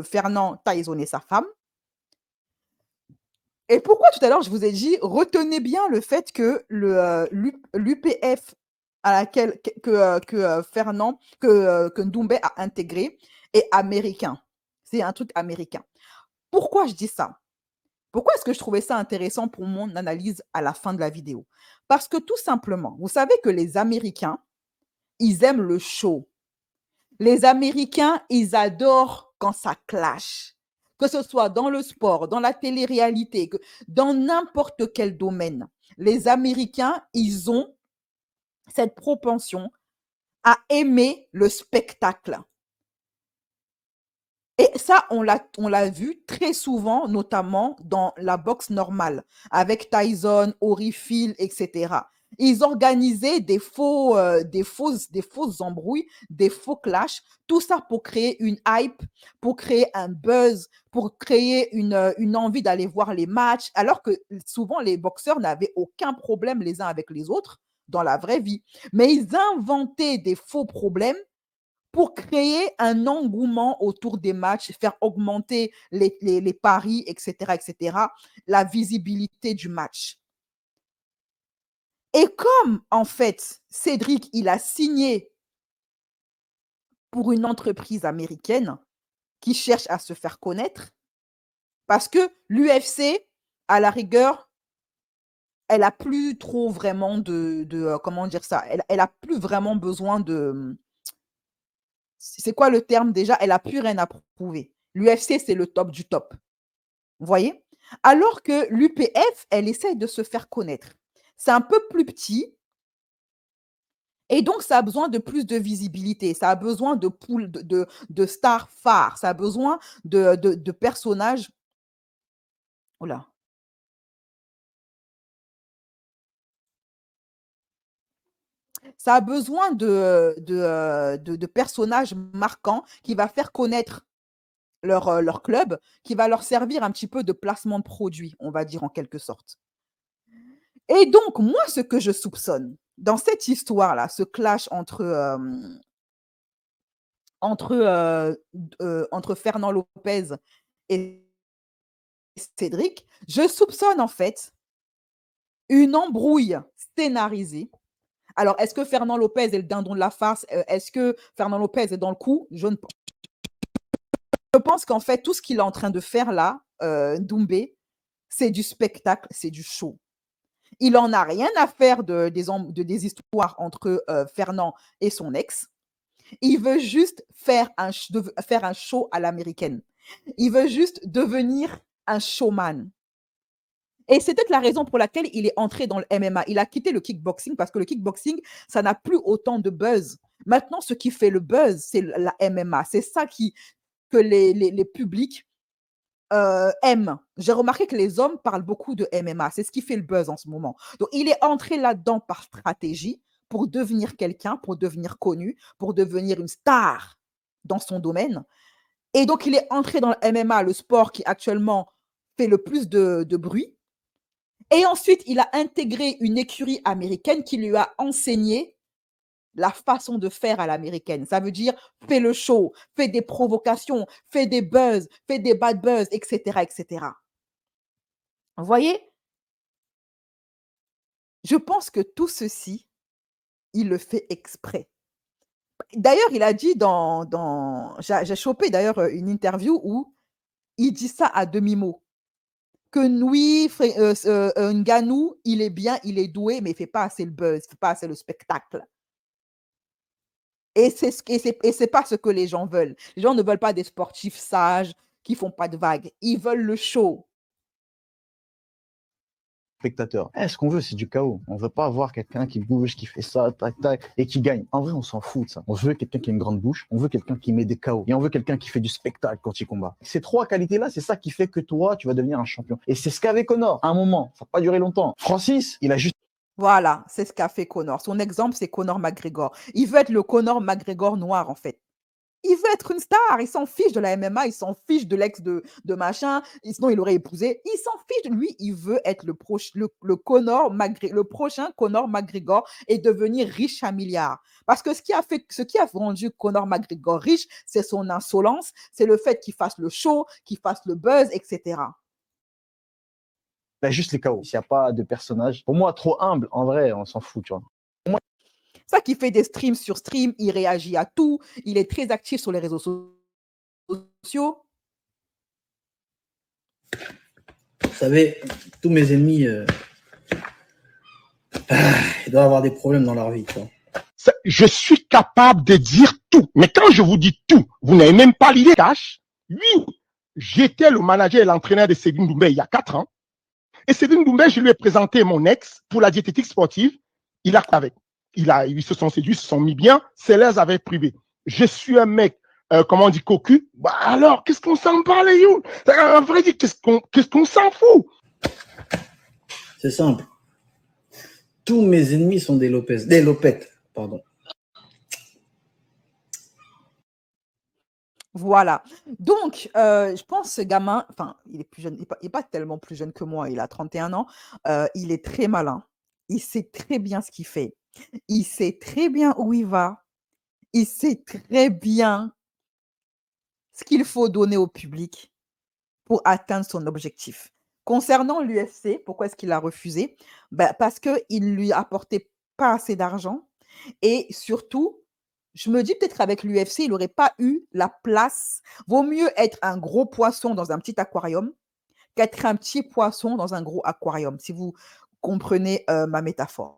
Fernand taillonné sa femme. Et pourquoi tout à l'heure je vous ai dit, retenez bien le fait que l'UPF à laquelle que Ndoumbe a intégré est américain. C'est un truc américain. Pourquoi je dis ça? Pourquoi est-ce que je trouvais ça intéressant pour mon analyse à la fin de la vidéo? Parce que tout simplement, vous savez que les Américains, ils aiment le show. Les Américains, ils adorent quand ça clash. Que ce soit dans le sport, dans la télé-réalité, dans n'importe quel domaine. Les Américains, ils ont cette propension à aimer le spectacle. Et ça, on l'a vu très souvent, notamment dans la boxe normale, avec Tyson, Holyfield, etc. Ils organisaient des fausses embrouilles, des faux clashs, tout ça pour créer une hype, pour créer un buzz, pour créer une envie d'aller voir les matchs, alors que souvent les boxeurs n'avaient aucun problème les uns avec les autres dans la vraie vie. Mais ils inventaient des faux problèmes pour créer un engouement autour des matchs, faire augmenter les paris, etc., la visibilité du match. Et comme, en fait, Cédric, il a signé pour une entreprise américaine qui cherche à se faire connaître, parce que l'UFC, à la rigueur, elle a plus trop vraiment comment dire ça, elle a plus vraiment besoin de... C'est quoi le terme déjà? Elle n'a plus rien à prouver. L'UFC, c'est le top du top. Vous voyez? Alors que l'UPF, elle essaye de se faire connaître. C'est un peu plus petit. Et donc, ça a besoin de plus de visibilité. Ça a besoin de stars phares. Ça a besoin de personnages. Oula. Ça a besoin de personnages marquants qui va faire connaître leur club, qui va leur servir un petit peu de placement de produit, on va dire en quelque sorte. Et donc, moi, ce que je soupçonne dans cette histoire-là, ce clash entre Fernand Lopez et Cédric, je soupçonne en fait une embrouille scénarisée. Alors, est-ce que Fernand Lopez est le dindon de la farce? Est-ce que Fernand Lopez est dans le coup? Je pense qu'en fait, tout ce qu'il est en train de faire là, Doumbé, c'est du spectacle, c'est du show. Il n'en a rien à faire des histoires entre Fernand et son ex. Il veut juste faire un show à l'américaine. Il veut juste devenir un showman. Et c'est peut-être la raison pour laquelle il est entré dans le MMA. Il a quitté le kickboxing parce que le kickboxing, ça n'a plus autant de buzz. Maintenant, ce qui fait le buzz, c'est la MMA. C'est ça que les publics aiment. J'ai remarqué que les hommes parlent beaucoup de MMA. C'est ce qui fait le buzz en ce moment. Donc, il est entré là-dedans par stratégie pour devenir quelqu'un, pour devenir connu, pour devenir une star dans son domaine. Et donc, il est entré dans le MMA, le sport qui actuellement fait le plus de bruit. Et ensuite, il a intégré une écurie américaine qui lui a enseigné la façon de faire à l'américaine. Ça veut dire, fais le show, fais des provocations, fais des buzz, fais des bad buzz, etc., etc. Vous voyez? Je pense que tout ceci, il le fait exprès. D'ailleurs, il a dit j'ai chopé d'ailleurs une interview où il dit ça à demi-mot. Que Ngannou, il est bien, il est doué, mais il ne fait pas assez le buzz, il ne fait pas assez le spectacle. Et c'est pas ce que les gens veulent. Les gens ne veulent pas des sportifs sages qui ne font pas de vagues. Ils veulent le show. Spectateur. Ce qu'on veut, c'est du chaos. On veut pas avoir quelqu'un qui bouge, qui fait ça, tac, tac, et qui gagne. En vrai, on s'en fout de ça. On veut quelqu'un qui a une grande bouche, on veut quelqu'un qui met des chaos, et on veut quelqu'un qui fait du spectacle quand il combat. Ces trois qualités-là, c'est ça qui fait que toi, tu vas devenir un champion. Et c'est ce qu'avait Conor. À un moment, ça n'a pas duré longtemps. Francis, il a juste... Voilà, c'est ce qu'a fait Conor. Son exemple, c'est Conor McGregor. Il veut être le Conor McGregor noir, en fait. Il veut être une star, il s'en fiche de la MMA, il s'en fiche de l'ex de machin, sinon il aurait épousé. Il s'en fiche de lui, il veut être le prochain Conor McGregor et devenir riche à milliards. Parce que ce qui a rendu Conor McGregor riche, c'est son insolence, c'est le fait qu'il fasse le show, qu'il fasse le buzz, etc. Bah, juste les KO. S'il n'y a pas de personnage. Pour moi, trop humble, en vrai, on s'en fout, tu vois. Ça qui fait des streams sur stream, il réagit à tout, il est très actif sur les réseaux sociaux. Vous savez, tous mes ennemis, ils doivent avoir des problèmes dans leur vie, tu vois. Je suis capable de dire tout. Mais quand je vous dis tout, vous n'avez même pas l'idée. Cash. Oui, j'étais le manager et l'entraîneur de Céline Doumbé il y a 4 ans. Et Céline Doumbé, je lui ai présenté mon ex pour la diététique sportive. Il a avec. Ils se sont séduits, ils se sont mis bien. C'est les avait privés. Je suis un mec, comment on dit, cocu. Bah alors, qu'est-ce qu'on s'en parle, you? En vrai, qu'est-ce qu'on s'en fout? C'est simple. Tous mes ennemis sont des Lopettes, pardon. Voilà. Donc, je pense ce gamin, enfin, il est plus jeune, il n'est pas tellement plus jeune que moi, il a 31 ans. Il est très malin. Il sait très bien ce qu'il fait. Il sait très bien où il va. Il sait très bien ce qu'il faut donner au public pour atteindre son objectif. Concernant l'UFC, pourquoi est-ce qu'il a refusé? Ben, parce qu'il lui apportait pas assez d'argent et surtout, je me dis peut-être qu'avec l'UFC, il n'aurait pas eu la place. Vaut mieux être un gros poisson dans un petit aquarium qu'être un petit poisson dans un gros aquarium, si vous comprenez ma métaphore.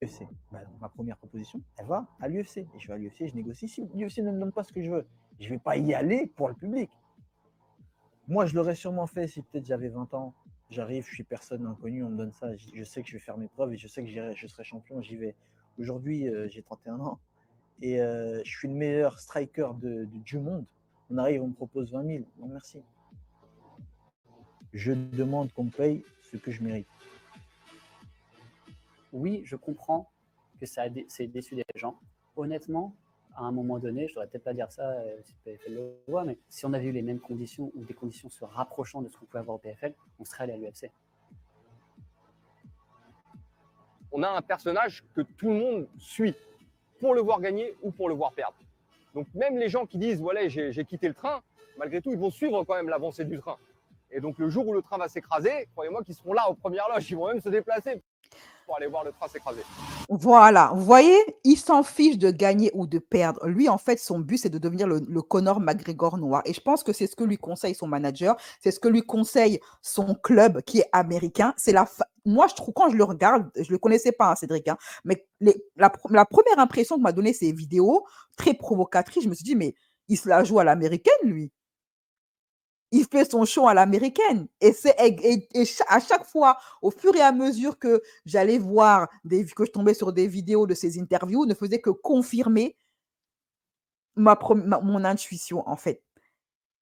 UFC. Bah, ma première proposition, elle va à l'UFC. Et je vais à l'UFC, je négocie. Si l'UFC ne me donne pas ce que je veux, je ne vais pas y aller pour le public. Moi, je l'aurais sûrement fait si peut-être j'avais 20 ans. J'arrive, je suis personne inconnue, on me donne ça. Je sais que je vais faire mes preuves et je sais que je serai champion, j'y vais. Aujourd'hui, j'ai 31 ans et je suis le meilleur striker du monde. On arrive, on me propose 20 000. Non, merci. Je demande qu'on me paye ce que je mérite. Oui, je comprends que c'est déçu des gens. Honnêtement, à un moment donné, je ne devrais peut-être pas dire ça si le PFL le voit, mais si on avait eu les mêmes conditions ou des conditions se rapprochant de ce qu'on pouvait avoir au PFL, on serait allé à l'UFC. On a un personnage que tout le monde suit pour le voir gagner ou pour le voir perdre. Donc même les gens qui disent voilà, j'ai quitté le train, malgré tout, ils vont suivre quand même l'avancée du train. Et donc le jour où le train va s'écraser, croyez-moi qu'ils seront là aux premières loges, ils vont même se déplacer pour aller voir le train s'écraser. Voilà, vous voyez, il s'en fiche de gagner ou de perdre. Lui, en fait, son but, c'est de devenir le Conor McGregor noir. Et je pense que c'est ce que lui conseille son manager, c'est ce que lui conseille son club qui est américain. C'est moi, je trouve, quand je le regarde, je ne le connaissais pas, hein, Cédric, hein, mais la première impression que m'a donné ces vidéos, très provocatrices, je me suis dit, mais il se la joue à l'américaine, lui. Il fait son show à l'américaine. Et à chaque fois, au fur et à mesure que j'allais voir, que je tombais sur des vidéos de ses interviews, ne faisait que confirmer mon intuition, en fait.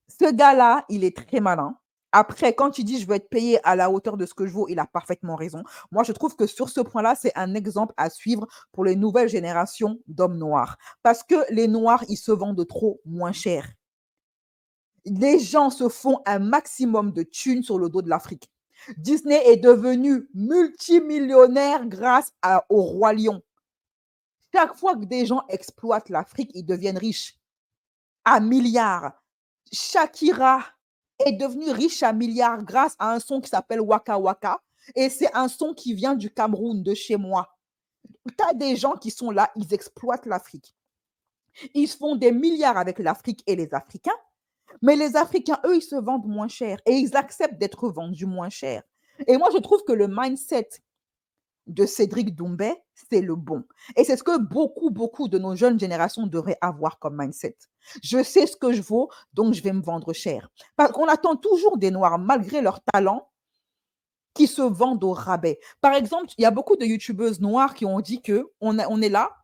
Ce gars-là, il est très malin. Après, quand il dit « je veux être payé à la hauteur de ce que je vaux », il a parfaitement raison. Moi, je trouve que sur ce point-là, c'est un exemple à suivre pour les nouvelles générations d'hommes noirs. Parce que les noirs, ils se vendent trop moins cher. Les gens se font un maximum de thunes sur le dos de l'Afrique. Disney est devenu multimillionnaire grâce au Roi Lion. Chaque fois que des gens exploitent l'Afrique, ils deviennent riches à milliards. Shakira est devenue riche à milliards grâce à un son qui s'appelle Waka Waka. Et c'est un son qui vient du Cameroun, de chez moi. Tu as des gens qui sont là, ils exploitent l'Afrique. Ils font des milliards avec l'Afrique et les Africains. Mais les Africains, eux, ils se vendent moins cher et ils acceptent d'être vendus moins cher. Et moi, je trouve que le mindset de Cédric Doumbé, c'est le bon. Et c'est ce que beaucoup de nos jeunes générations devraient avoir comme mindset. Je sais ce que je vaux, donc je vais me vendre cher. Parce qu'on attend toujours des Noirs, malgré leur talent, qui se vendent au rabais. Par exemple, il y a beaucoup de youtubeuses noires qui ont dit qu'on est là,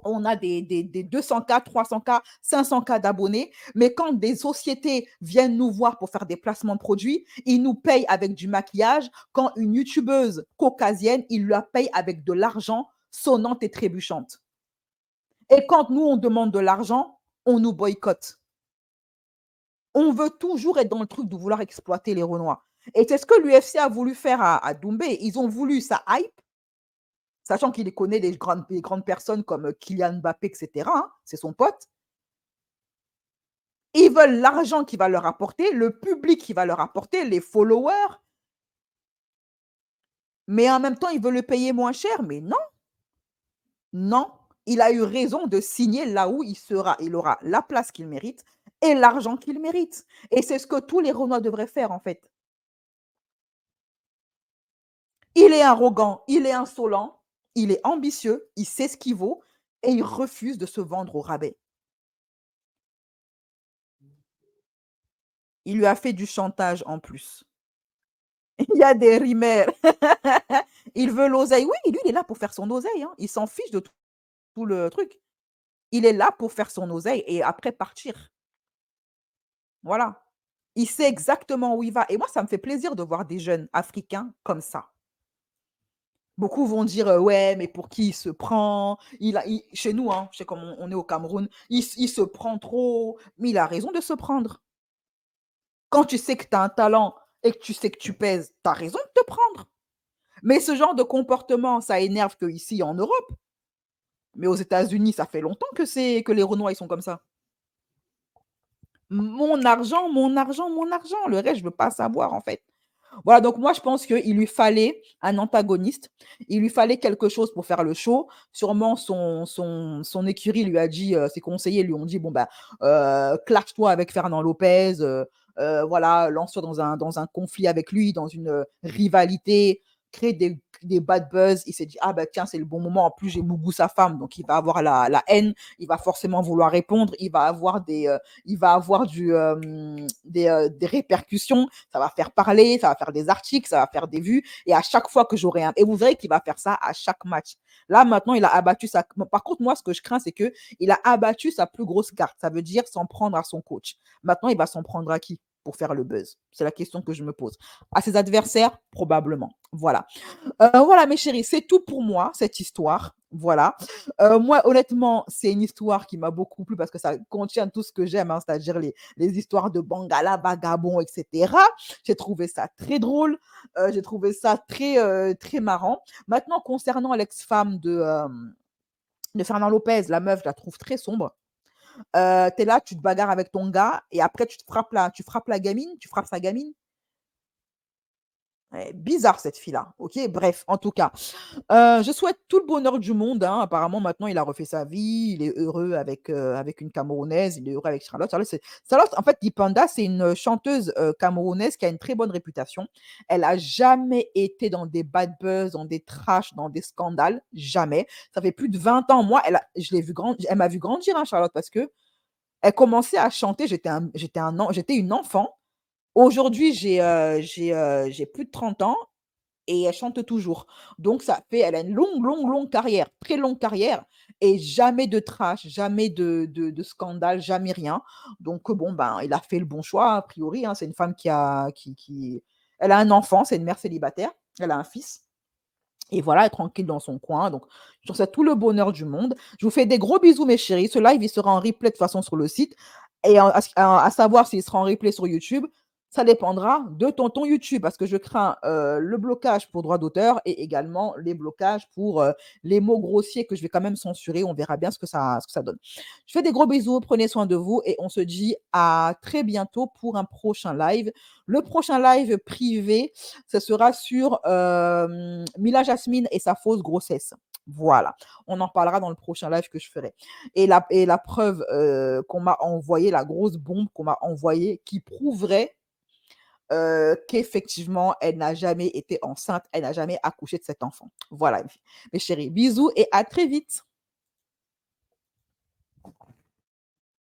on a des 200K, 300K, 500K d'abonnés, mais quand des sociétés viennent nous voir pour faire des placements de produits, ils nous payent avec du maquillage. Quand une youtubeuse caucasienne, ils la payent avec de l'argent sonnante et trébuchante. Et quand nous, on demande de l'argent, on nous boycotte. On veut toujours être dans le truc de vouloir exploiter les Renois. Et c'est ce que l'UFC a voulu faire à Doumbé. Ils ont voulu sa hype, sachant qu'il connaît des grandes personnes comme Kylian Mbappé, etc. Hein, c'est son pote. Ils veulent l'argent qui va leur apporter, le public qui va leur apporter, les followers. Mais en même temps, il veut le payer moins cher. Mais non, non. Il a eu raison de signer là où il sera. Il aura la place qu'il mérite et l'argent qu'il mérite. Et c'est ce que tous les Renois devraient faire, en fait. Il est arrogant, il est insolent, il est ambitieux, il sait ce qu'il vaut et il refuse de se vendre au rabais. Il lui a fait du chantage en plus. Il y a des rimeurs. Il veut l'oseille. Oui, lui, il est là pour faire son oseille, hein. Il s'en fiche de tout le truc. Il est là pour faire son oseille et après partir. Voilà. Il sait exactement où il va. Et moi, ça me fait plaisir de voir des jeunes africains comme ça. Beaucoup vont dire ouais, mais pour qui il se prend? Chez nous, hein, chez comme on est au Cameroun, il se prend trop. Mais il a raison de se prendre. Quand tu sais que tu as un talent et que tu sais que tu pèses, tu as raison de te prendre. Mais ce genre de comportement, ça énerve qu'ici en Europe. Mais aux États-Unis, ça fait longtemps que les Renois, ils sont comme ça. Mon argent, mon argent, mon argent. Le reste, je ne veux pas savoir, en fait. Voilà, donc moi, je pense qu'il lui fallait un antagoniste. Il lui fallait quelque chose pour faire le show. Sûrement, son écurie lui a dit, ses conseillers lui ont dit, bon, bah, clash-toi avec Fernand Lopez, voilà, lance-toi dans un conflit avec lui, dans une rivalité, crée des bad buzz. Il s'est dit, ah bah tiens, c'est le bon moment. En plus, j'ai Mougou, sa femme, donc il va avoir la haine. Il va forcément vouloir répondre. Il va avoir des répercussions. Ça va faire parler, ça va faire des articles, ça va faire des vues. Et à chaque fois que j'aurai et vous verrez qu'il va faire ça à chaque match. Là, maintenant, il a abattu sa. Par contre, moi, ce que je crains, c'est qu'il a abattu sa plus grosse carte. Ça veut dire s'en prendre à son coach. Maintenant, il va s'en prendre à qui pour faire le buzz? C'est la question que je me pose. À ses adversaires, probablement. Voilà. Voilà, mes chéris, c'est tout pour moi, cette histoire. Voilà. Moi, honnêtement, c'est une histoire qui m'a beaucoup plu parce que ça contient tout ce que j'aime, hein, c'est-à-dire les histoires de Bangala, vagabond, etc. J'ai trouvé ça très drôle. J'ai trouvé ça très, très marrant. Maintenant, concernant l'ex-femme de Fernand Lopez, la meuf, je la trouve très sombre. Tu es là, tu te bagarres avec ton gars et après, tu frappes la gamine, tu frappes sa gamine. Ouais, bizarre cette fille-là, ok? Bref, en tout cas, je souhaite tout le bonheur du monde, hein. Apparemment, maintenant, il a refait sa vie, il est heureux avec une Camerounaise, il est heureux avec Charlotte. Charlotte, en fait, Dipanda, c'est une chanteuse camerounaise qui a une très bonne réputation. Elle a jamais été dans des bad buzz, dans des trash, dans des scandales, jamais. Ça fait plus de 20 ans. Moi, elle m'a vu grandir, hein, Charlotte, parce que elle commençait à chanter, j'étais une enfant. Aujourd'hui, j'ai plus de 30 ans et elle chante toujours. Donc elle a une longue, longue, longue carrière, très longue carrière et jamais de trash, jamais de scandale, jamais rien. Donc bon, ben, il a fait le bon choix a priori, hein. C'est une femme qui elle a un enfant, c'est une mère célibataire, elle a un fils et voilà, elle est tranquille dans son coin. Donc je vous souhaite tout le bonheur du monde. Je vous fais des gros bisous, mes chéris. Ce live, il sera en replay de toute façon sur le site et à savoir s'il sera en replay sur YouTube. Ça dépendra de tonton YouTube parce que je crains le blocage pour droit d'auteur et également les blocages pour les mots grossiers que je vais quand même censurer. On verra bien ce que ça donne. Je fais des gros bisous, prenez soin de vous et on se dit à très bientôt pour un prochain live. Le prochain live privé, ce sera sur Mila Jasmine et sa fausse grossesse. Voilà, on en parlera dans le prochain live que je ferai. Et la preuve qu'on m'a envoyée, la grosse bombe qu'on m'a envoyée qui prouverait qu'effectivement, elle n'a jamais été enceinte, elle n'a jamais accouché de cet enfant. Voilà, mes chéris, bisous et à très vite.